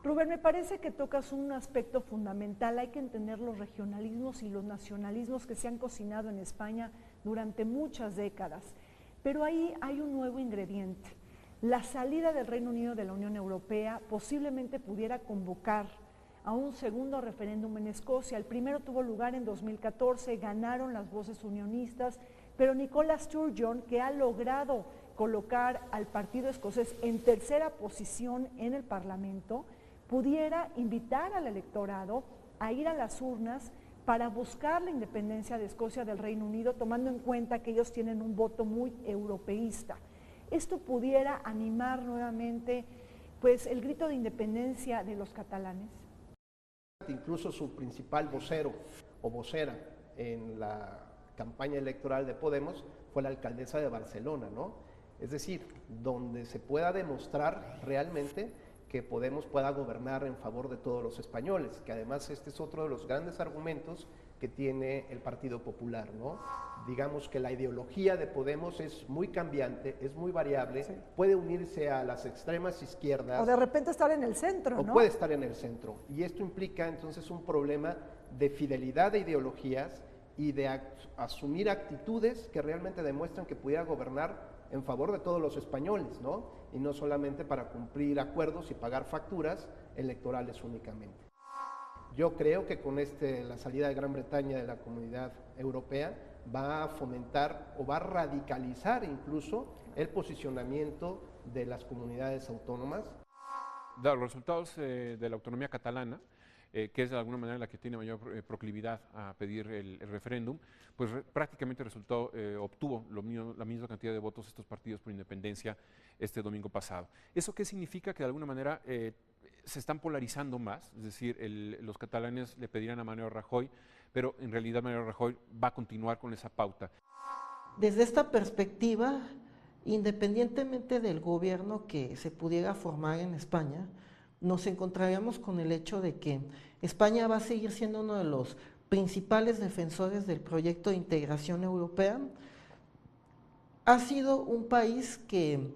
A: Rubén, me parece que tocas un aspecto fundamental. Hay que entender los regionalismos y los nacionalismos que se han cocinado en España durante muchas décadas. Pero ahí hay un nuevo ingrediente. La salida del Reino Unido de la Unión Europea posiblemente pudiera convocar a un segundo referéndum en Escocia. El primero tuvo lugar en 2014, ganaron las voces unionistas, pero Nicola Sturgeon, que ha logrado colocar al partido escocés en tercera posición en el Parlamento, pudiera invitar al electorado a ir a las urnas para buscar la independencia de Escocia del Reino Unido, tomando en cuenta que ellos tienen un voto muy europeísta. Esto pudiera animar nuevamente pues, el grito de independencia de los catalanes.
C: Incluso su principal vocero o vocera en la campaña electoral de Podemos fue la alcaldesa de Barcelona, ¿no? Es decir, donde se pueda demostrar realmente que Podemos pueda gobernar en favor de todos los españoles, que además este es otro de los grandes argumentos que tiene el Partido Popular, ¿no? Digamos que la ideología de Podemos es muy cambiante, es muy variable, sí. Puede unirse a las extremas izquierdas.
A: O de repente estar en el centro,
C: ¿no? O puede estar en el centro. Y esto implica entonces un problema de fidelidad de ideologías y de asumir actitudes que realmente demuestran que pudiera gobernar en favor de todos los españoles, ¿no? Y no solamente para cumplir acuerdos y pagar facturas electorales únicamente. Yo creo que con la salida de Gran Bretaña de la Comunidad Europea va a fomentar o va a radicalizar incluso el posicionamiento de las comunidades autónomas.
D: Los resultados de la autonomía catalana, que es de alguna manera la que tiene mayor proclividad a pedir el referéndum, pues prácticamente obtuvo la misma cantidad de votos estos partidos por independencia este domingo pasado. ¿Eso qué significa? Que de alguna manera se están polarizando más, es decir, los catalanes le pedirán a Mariano Rajoy, pero en realidad Mariano Rajoy va a continuar con esa pauta.
E: Desde esta perspectiva, independientemente del gobierno que se pudiera formar en España, nos encontraríamos con el hecho de que España va a seguir siendo uno de los principales defensores del proyecto de integración europea. Ha sido un país que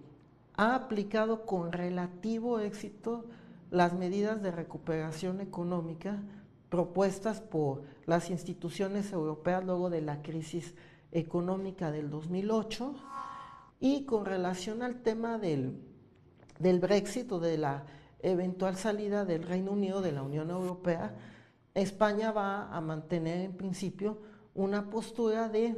E: ha aplicado con relativo éxito las medidas de recuperación económica propuestas por las instituciones europeas luego de la crisis económica del 2008, y con relación al tema del Brexit o de la eventual salida del Reino Unido de la Unión Europea, España va a mantener en principio una postura de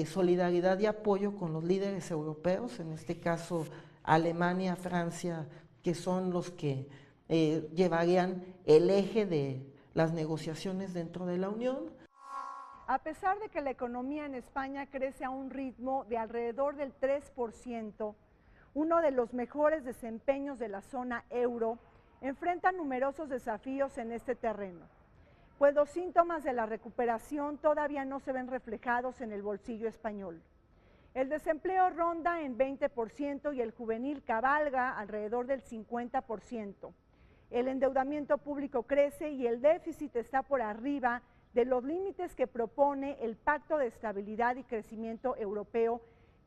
E: solidaridad y apoyo con los líderes europeos, en este caso Alemania, Francia, que son los que llevarían el eje de las negociaciones dentro de la Unión.
A: A pesar de que la economía en España crece a un ritmo de alrededor del 3%, uno de los mejores desempeños de la zona euro, enfrenta numerosos desafíos en este terreno. pues los síntomas de la recuperación todavía no se ven reflejados en el bolsillo español. El desempleo ronda en 20% y el juvenil cabalga alrededor del 50%. El endeudamiento público crece y el déficit está por arriba de los límites que propone el Pacto de Estabilidad y Crecimiento Europeo,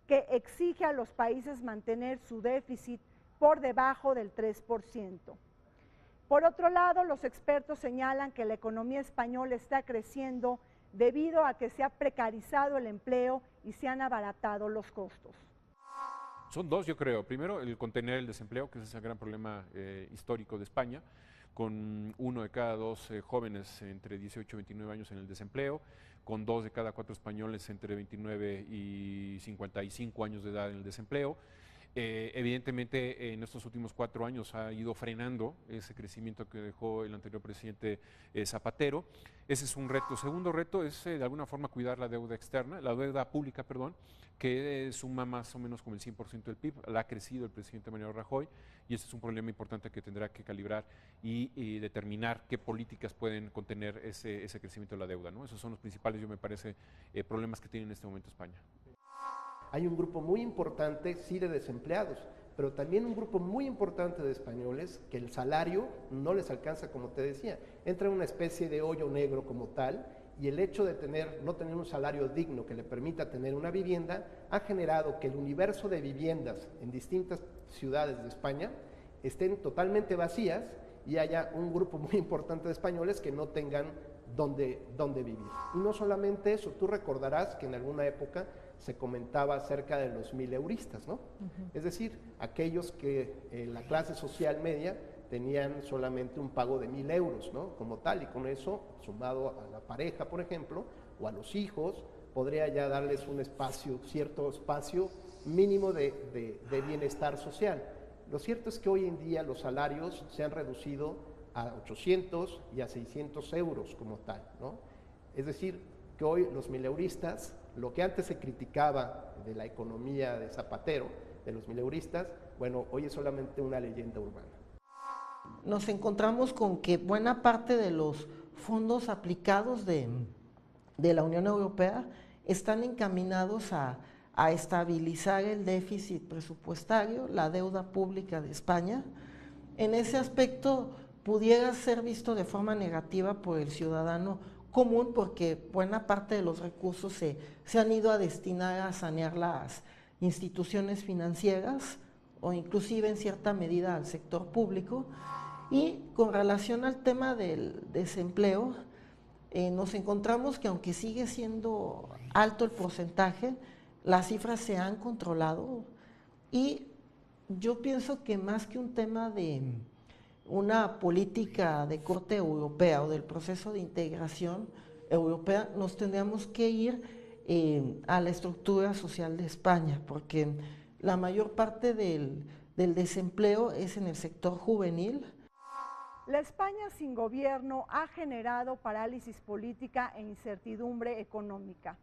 A: que exige a los países mantener su déficit por debajo del 3%. Por otro lado, los expertos señalan que la economía española está creciendo debido a que se ha precarizado el empleo y se han abaratado los costos.
D: Son dos, yo creo. Primero, el contener el desempleo, que ese es el gran problema histórico de España, con 1 de cada 2 jóvenes entre 18 y 29 años en el desempleo, con 2 de cada 4 españoles entre 29 y 55 años de edad en el desempleo. Evidentemente, en estos últimos 4 años ha ido frenando ese crecimiento que dejó el anterior presidente Zapatero. Ese es un reto. Segundo reto es, de alguna forma, cuidar la deuda externa, la deuda pública, perdón, que suma más o menos como el 100% del PIB. La ha crecido el presidente Mariano Rajoy y ese es un problema importante que tendrá que calibrar y determinar qué políticas pueden contener ese crecimiento de la deuda, ¿no? Esos son los principales, yo me parece, problemas que tiene en este momento España.
C: Hay un grupo muy importante, sí, de desempleados, pero también un grupo muy importante de españoles que el salario no les alcanza, como te decía. Entra en una especie de hoyo negro como tal, y el hecho de no tener un salario digno que le permita tener una vivienda ha generado que el universo de viviendas en distintas ciudades de España estén totalmente vacías y haya un grupo muy importante de españoles que no tengan dónde vivir. Y no solamente eso, tú recordarás que en alguna época se comentaba acerca de los mileuristas, ¿no? Es decir, aquellos que en la clase social media tenían solamente un pago de 1,000 euros, ¿no? Como tal, y con eso, sumado a la pareja, por ejemplo, o a los hijos, podría ya darles un espacio, cierto espacio mínimo de bienestar social. Lo cierto es que hoy en día los salarios se han reducido a 800 y a 600 euros como tal, ¿no? Es decir, que hoy los mileuristas, lo que antes se criticaba de la economía de Zapatero, de los mileuristas, bueno, hoy es solamente una leyenda urbana.
E: Nos encontramos con que buena parte de los fondos aplicados de la Unión Europea están encaminados a estabilizar el déficit presupuestario, la deuda pública de España. En ese aspecto pudiera ser visto de forma negativa por el ciudadano común, porque buena parte de los recursos se han ido a destinar a sanear las instituciones financieras o inclusive en cierta medida al sector público. Y con relación al tema del desempleo, nos encontramos que aunque sigue siendo alto el porcentaje, las cifras se han controlado y yo pienso que más que un tema de una política de corte europea o del proceso de integración europea, nos tendríamos que ir a la estructura social de España, porque la mayor parte del desempleo es en el sector juvenil.
A: La España sin gobierno ha generado parálisis política e incertidumbre económica.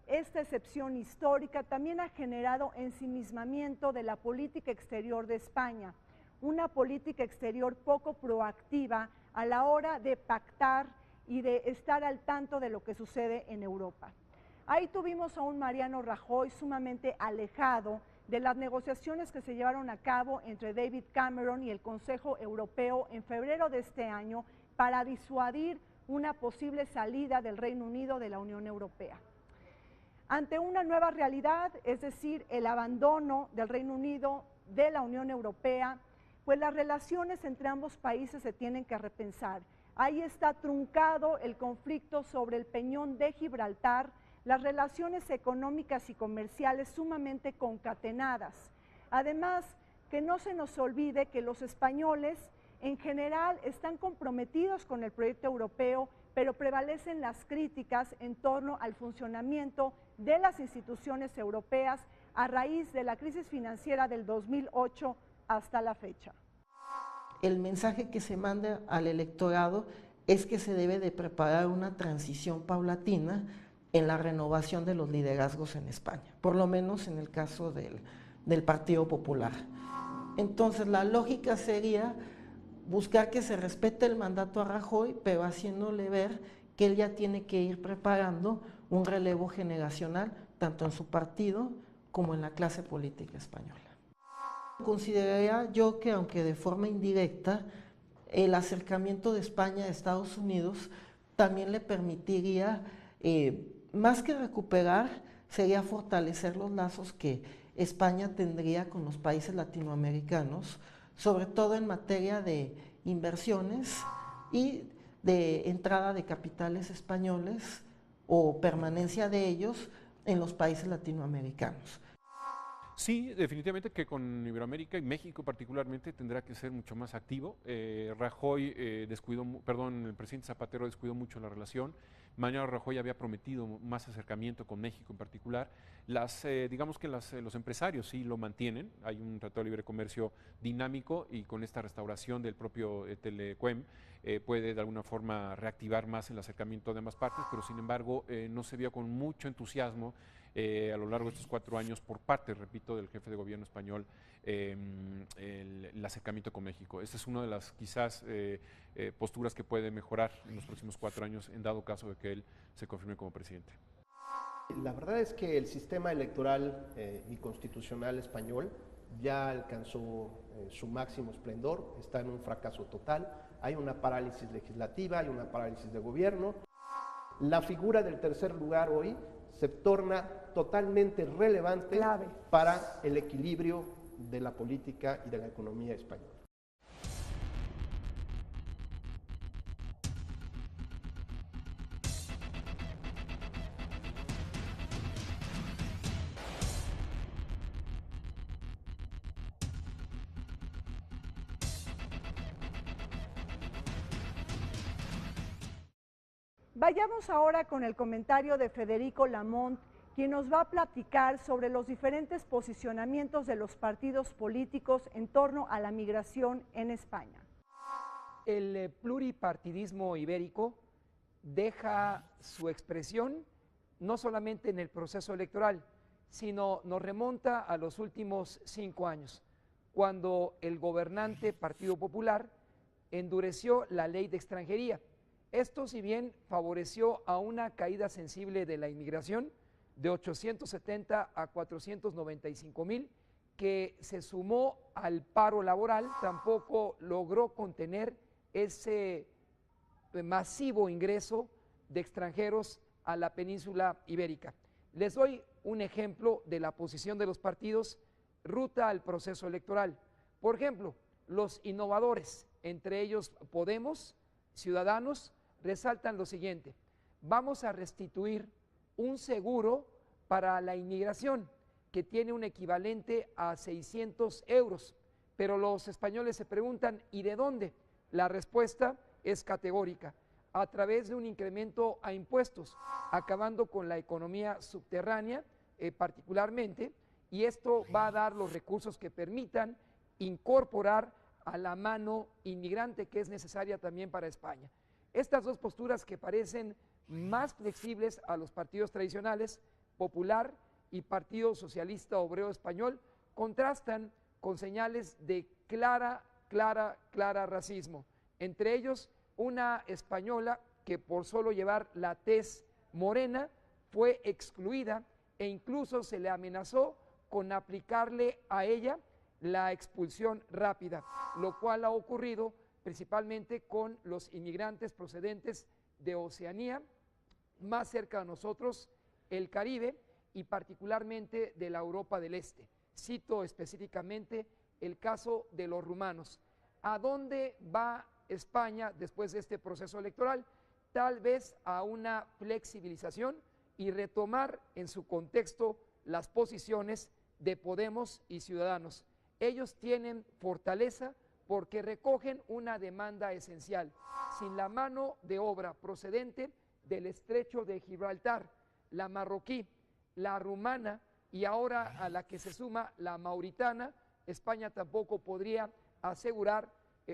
A: Esta excepción histórica también ha generado ensimismamiento de la política exterior de España, una política exterior poco proactiva a la hora de pactar y de estar al tanto de lo que sucede en Europa. Ahí tuvimos a un Mariano Rajoy sumamente alejado de las negociaciones que se llevaron a cabo entre David Cameron y el Consejo Europeo en febrero de este año para disuadir una posible salida del Reino Unido de la Unión Europea. Ante una nueva realidad, es decir, el abandono del Reino Unido de la Unión Europea, pues las relaciones entre ambos países se tienen que repensar. Ahí está truncado el conflicto sobre el peñón de Gibraltar, las relaciones económicas y comerciales sumamente concatenadas. Además, que no se nos olvide que los españoles en general están comprometidos con el proyecto europeo, pero prevalecen las críticas en torno al funcionamiento de las instituciones europeas a raíz de la crisis financiera del 2008 hasta la fecha.
E: El mensaje que se manda al electorado es que se debe de preparar una transición paulatina en la renovación de los liderazgos en España, por lo menos en el caso del Partido Popular. Entonces la lógica sería buscar que se respete el mandato a Rajoy, pero haciéndole ver que él ya tiene que ir preparando un relevo generacional, tanto en su partido como en la clase política española. Consideraría yo que, aunque de forma indirecta, el acercamiento de España a Estados Unidos también le permitiría, más que recuperar, sería fortalecer los lazos que España tendría con los países latinoamericanos, sobre todo en materia de inversiones y de entrada de capitales españoles o permanencia de ellos en los países latinoamericanos.
D: Sí, definitivamente que con Iberoamérica y México particularmente tendrá que ser mucho más activo. Rajoy el presidente Zapatero descuidó mucho la relación. Mariano Rajoy había prometido más acercamiento con México en particular. Digamos que los empresarios sí lo mantienen. Hay un tratado de libre comercio dinámico y con esta restauración del propio Telequem puede de alguna forma reactivar más el acercamiento de ambas partes, pero sin embargo no se vio con mucho entusiasmo a lo largo de estos 4 años por parte, repito, del jefe de gobierno español, el acercamiento con México. Esta es una de las quizás posturas que puede mejorar en los próximos 4 años en dado caso de que él se confirme como presidente.
C: La verdad es que el sistema electoral y constitucional español ya alcanzó su máximo esplendor, está en un fracaso total, hay una parálisis legislativa, hay una parálisis de gobierno. La figura del tercer lugar hoy se torna totalmente relevante
A: Clave
C: para el equilibrio de la política y de la economía española.
A: Vayamos ahora con el comentario de Federico Lamont, quien nos va a platicar sobre los diferentes posicionamientos de los partidos políticos en torno a la migración en España.
F: El pluripartidismo ibérico deja su expresión no solamente en el proceso electoral, sino nos remonta a los últimos 5 años, cuando el gobernante Partido Popular endureció la ley de extranjería. Esto, si bien favoreció a una caída sensible de la inmigración de 870 a 495,000, que se sumó al paro laboral, tampoco logró contener ese masivo ingreso de extranjeros a la península ibérica. Les doy un ejemplo de la posición de los partidos ruta al proceso electoral. Por ejemplo, los innovadores, entre ellos Podemos, Ciudadanos, resaltan lo siguiente: vamos a restituir un seguro para la inmigración que tiene un equivalente a 600 euros, pero los españoles se preguntan, ¿y de dónde? La respuesta es categórica: a través de un incremento a impuestos, acabando con la economía subterránea particularmente, y esto va a dar los recursos que permitan incorporar a la mano inmigrante que es necesaria también para España. Estas dos posturas que parecen más flexibles a los partidos tradicionales, Popular y Partido Socialista Obrero Español, contrastan con señales de clara racismo. Entre ellos, una española que por solo llevar la tez morena fue excluida e incluso se le amenazó con aplicarle a ella la expulsión rápida, lo cual ha ocurrido principalmente con los inmigrantes procedentes de Oceanía, más cerca de nosotros, el Caribe y particularmente de la Europa del Este. Cito específicamente el caso de los rumanos. ¿A dónde va España después de este proceso electoral? Tal vez a una flexibilización y retomar en su contexto las posiciones de Podemos y Ciudadanos. Ellos tienen fortaleza porque recogen una demanda esencial. Sin la mano de obra procedente del estrecho de Gibraltar, la marroquí, la rumana y ahora a la que se suma la mauritana, España tampoco podría asegurar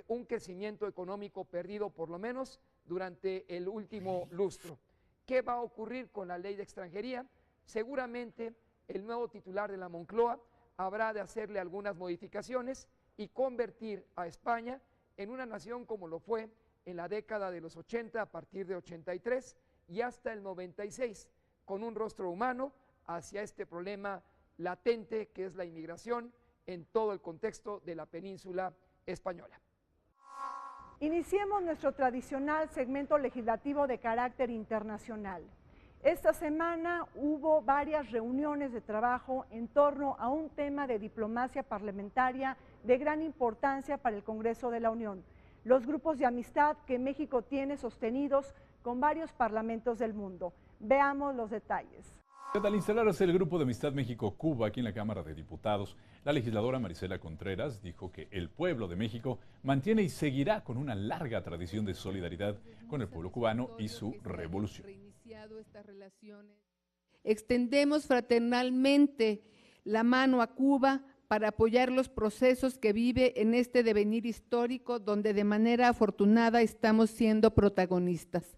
F: un crecimiento económico perdido por lo menos durante el último lustro. ¿Qué va a ocurrir con la ley de extranjería? Seguramente el nuevo titular de la Moncloa habrá de hacerle algunas modificaciones y convertir a España en una nación como lo fue en la década de los 80, a partir de 83 y hasta el 96, con un rostro humano hacia este problema latente que es la inmigración en todo el contexto de la península española.
A: Iniciemos nuestro tradicional segmento legislativo de carácter internacional. Esta semana hubo varias reuniones de trabajo en torno a un tema de diplomacia parlamentaria de gran importancia para el Congreso de la Unión, los grupos de amistad que México tiene sostenidos con varios parlamentos del mundo. Veamos los detalles.
G: Al instalarse el Grupo de Amistad México-Cuba aquí en la Cámara de Diputados, la legisladora Marisela Contreras dijo que el pueblo de México mantiene y seguirá con una larga tradición de solidaridad con el pueblo cubano y su revolución.
H: Extendemos fraternalmente la mano a Cuba para apoyar los procesos que vive en este devenir histórico donde de manera afortunada estamos siendo protagonistas.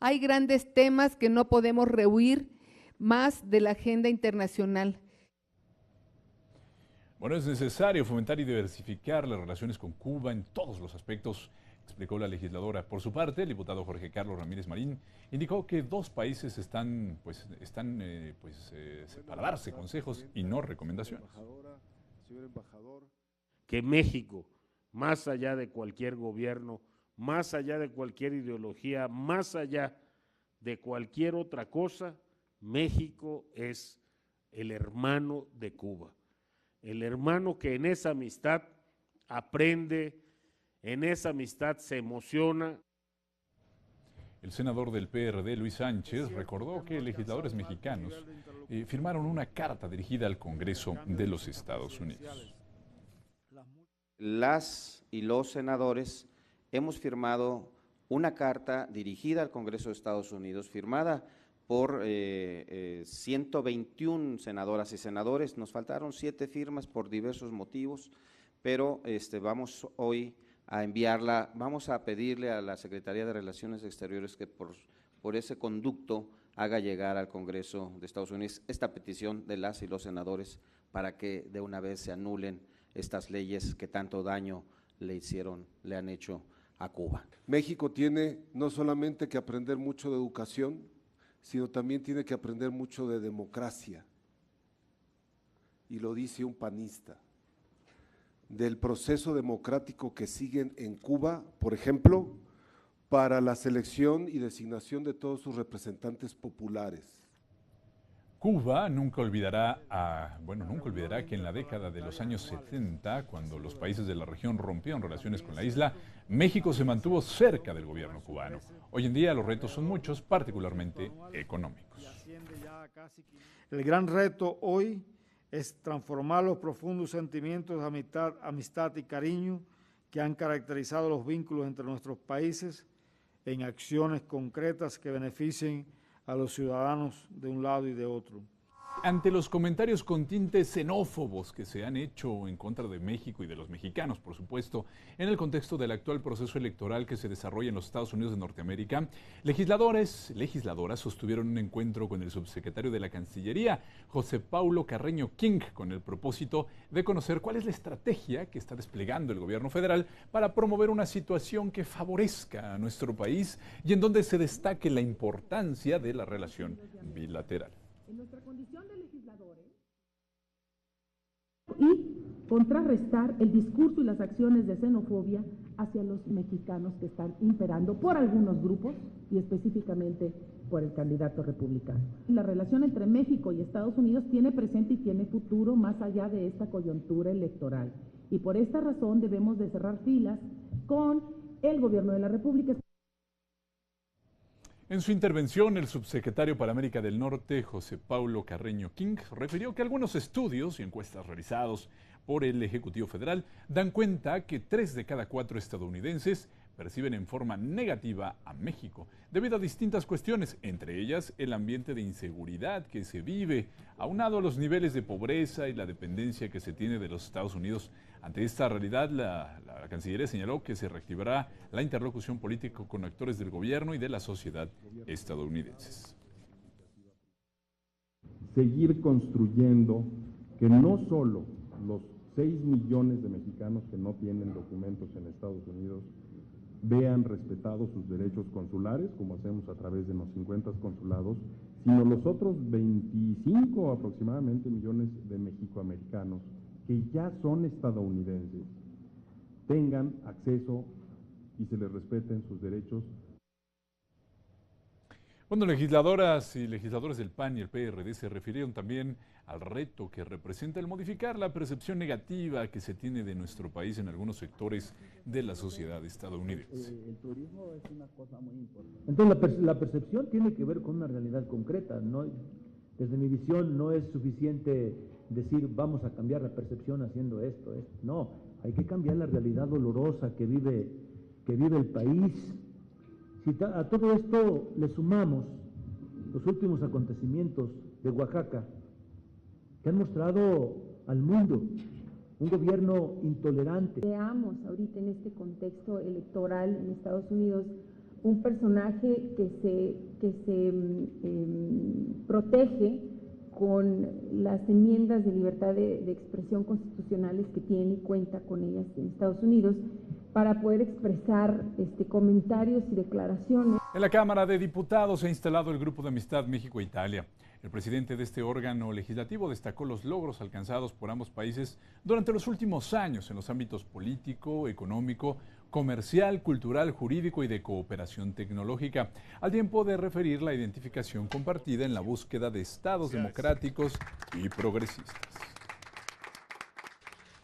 H: Hay grandes temas que no podemos rehuir más de la agenda internacional.
G: Bueno, es necesario fomentar y diversificar las relaciones con Cuba en todos los aspectos, explicó la legisladora. Por su parte, el diputado Jorge Carlos Ramírez Marín indicó que dos países están para darse consejos y no recomendaciones.
I: Que México, más allá de cualquier gobierno, más allá de cualquier ideología, más allá de cualquier otra cosa, México es el hermano de Cuba, el hermano que en esa amistad aprende, en esa amistad se emociona.
G: El senador del PRD, Luis Sánchez, recordó que legisladores mexicanos firmaron una carta dirigida al Congreso de los Estados Unidos.
J: Las y los senadores hemos firmado una carta dirigida al Congreso de Estados Unidos, firmada por 121 senadoras y senadores. Nos faltaron 7 firmas por diversos motivos, pero vamos hoy a enviarla, vamos a pedirle a la Secretaría de Relaciones Exteriores que por ese conducto haga llegar al Congreso de Estados Unidos esta petición de las y los senadores para que de una vez se anulen estas leyes que tanto daño le han hecho a Cuba.
K: México tiene no solamente que aprender mucho de educación, sino también tiene que aprender mucho de democracia, y lo dice un panista, del proceso democrático que siguen en Cuba, por ejemplo, para la selección y designación de todos sus representantes populares.
G: Cuba nunca olvidará que en la década de los años 70, cuando los países de la región rompieron relaciones con la isla, México se mantuvo cerca del gobierno cubano. Hoy en día los retos son muchos, particularmente económicos.
L: El gran reto hoy es transformar los profundos sentimientos de amistad y cariño que han caracterizado los vínculos entre nuestros países en acciones concretas que beneficien a los ciudadanos de un lado y de otro.
G: Ante los comentarios con tintes xenófobos que se han hecho en contra de México y de los mexicanos, por supuesto, en el contexto del actual proceso electoral que se desarrolla en los Estados Unidos de Norteamérica, legisladoras sostuvieron un encuentro con el subsecretario de la Cancillería, José Paulo Carreño King, con el propósito de conocer cuál es la estrategia que está desplegando el gobierno federal para promover una situación que favorezca a nuestro país y en donde se destaque la importancia de la relación bilateral.
M: En nuestra condición de legisladores y contrarrestar el discurso y las acciones de xenofobia hacia los mexicanos que están imperando por algunos grupos y específicamente por el candidato republicano. La relación entre México y Estados Unidos tiene presente y tiene futuro más allá de esta coyuntura electoral y por esta razón debemos de cerrar filas con el gobierno de la República.
G: En su intervención, el subsecretario para América del Norte, José Paulo Carreño King, refirió que algunos estudios y encuestas realizados por el Ejecutivo Federal dan cuenta que 3 de cada 4 estadounidenses perciben en forma negativa a México, debido a distintas cuestiones, entre ellas el ambiente de inseguridad que se vive, aunado a los niveles de pobreza y la dependencia que se tiene de los Estados Unidos. Ante esta realidad, la Cancillería señaló que se reactivará la interlocución política con actores del gobierno y de la sociedad estadounidenses.
N: Seguir construyendo que no solo los 6 millones de mexicanos que no tienen documentos en Estados Unidos vean respetados sus derechos consulares, como hacemos a través de los 50 consulados, sino los otros 25 aproximadamente millones de mexicoamericanos que ya son estadounidenses, tengan acceso y se les respeten sus derechos.
G: Bueno, legisladoras y legisladores del PAN y el PRD se refirieron también al reto que representa el modificar la percepción negativa que se tiene de nuestro país en algunos sectores de la sociedad estadounidense.
O: El turismo es una cosa muy importante. Entonces la percepción tiene que ver con una realidad concreta. No, desde mi visión no es suficiente decir vamos a cambiar la percepción haciendo esto. No, hay que cambiar la realidad dolorosa que vive el país. Si a todo esto le sumamos los últimos acontecimientos de Oaxaca, que han mostrado al mundo un gobierno intolerante.
P: Veamos ahorita en este contexto electoral en Estados Unidos un personaje que se protege con las enmiendas de libertad de expresión constitucionales que tiene y cuenta con ellas en Estados Unidos, para poder expresar comentarios y declaraciones.
G: En la Cámara de Diputados se ha instalado el Grupo de Amistad México-Italia. El presidente de este órgano legislativo destacó los logros alcanzados por ambos países durante los últimos años en los ámbitos político, económico, comercial, cultural, jurídico y de cooperación tecnológica, al tiempo de referir la identificación compartida en la búsqueda de estados democráticos y progresistas.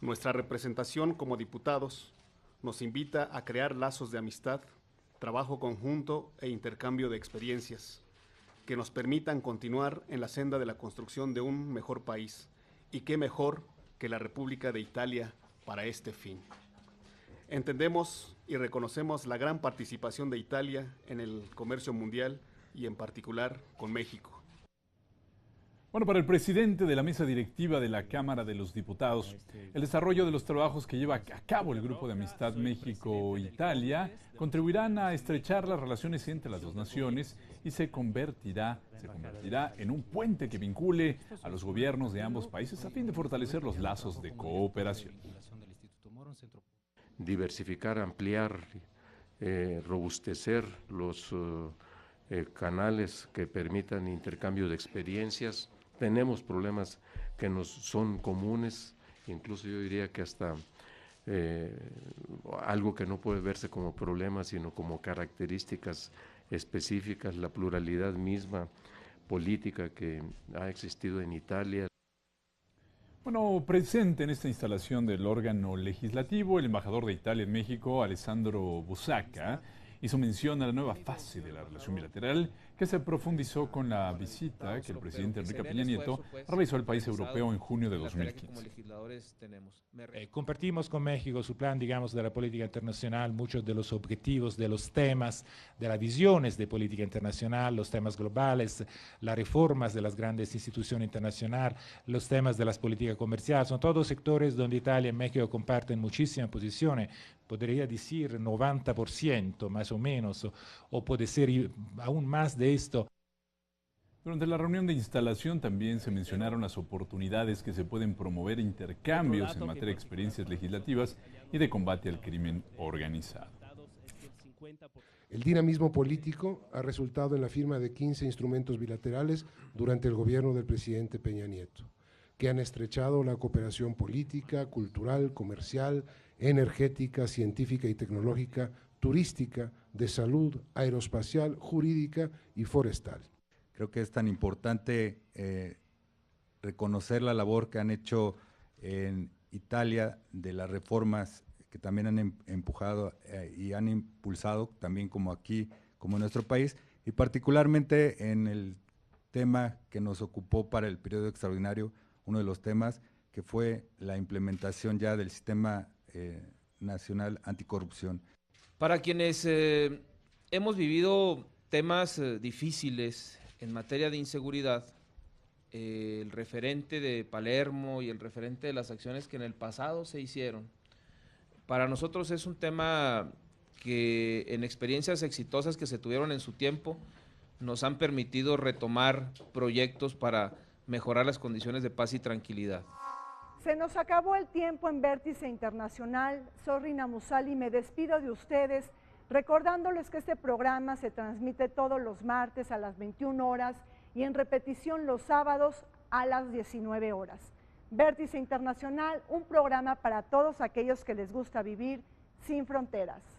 Q: Nuestra representación como diputados nos invita a crear lazos de amistad, trabajo conjunto e intercambio de experiencias que nos permitan continuar en la senda de la construcción de un mejor país, y qué mejor que la República de Italia para este fin. Entendemos y reconocemos la gran participación de Italia en el comercio mundial y en particular con México.
G: Bueno, para el presidente de la mesa directiva de la Cámara de los Diputados, el desarrollo de los trabajos que lleva a cabo el Grupo de Amistad México-Italia contribuirán a estrechar las relaciones entre las dos naciones y se convertirá en un puente que vincule a los gobiernos de ambos países a fin de fortalecer los lazos de cooperación.
I: Diversificar, ampliar, robustecer los canales que permitan intercambio de experiencias. Tenemos problemas que nos son comunes, incluso yo diría que hasta algo que no puede verse como problema, sino como características específicas, la pluralidad misma política que ha existido en Italia.
G: Bueno, presente en esta instalación del órgano legislativo, el embajador de Italia en México, Alessandro Busacca, hizo mención a la nueva fase de la relación bilateral que se profundizó con la visita que el presidente Enrique Peña Nieto realizó al país europeo en junio de 2015.
R: Compartimos con México su plan, digamos, de la política internacional, muchos de los objetivos, de los temas, de las visiones de política internacional, los temas globales, las reformas de las grandes instituciones internacionales, los temas de las políticas comerciales. Son todos sectores donde Italia y México comparten muchísimas posiciones, podría decir 90% más o menos, o puede ser aún más de esto.
G: Durante la reunión de instalación también se mencionaron las oportunidades que se pueden promover intercambios en materia de experiencias legislativas y de combate al crimen organizado.
S: El dinamismo político ha resultado en la firma de 15 instrumentos bilaterales durante el gobierno del presidente Peña Nieto, que han estrechado la cooperación política, cultural, comercial, energética, científica y tecnológica, turística, de salud, aeroespacial, jurídica y forestal.
T: Creo que es tan importante reconocer la labor que han hecho en Italia de las reformas que también han empujado y han impulsado, también como aquí, como en nuestro país, y particularmente en el tema que nos ocupó para el periodo extraordinario, uno de los temas que fue la implementación ya del Sistema Nacional Anticorrupción.
U: Para quienes hemos vivido temas difíciles en materia de inseguridad, el referente de Palermo y el referente de las acciones que en el pasado se hicieron, para nosotros es un tema que en experiencias exitosas que se tuvieron en su tiempo nos han permitido retomar proyectos para mejorar las condiciones de paz y tranquilidad.
A: Se nos acabó el tiempo en Vértice Internacional. Soy Rina Musali, me despido de ustedes recordándoles que este programa se transmite todos los martes a las 21 horas y en repetición los sábados a las 19 horas. Vértice Internacional, un programa para todos aquellos que les gusta vivir sin fronteras.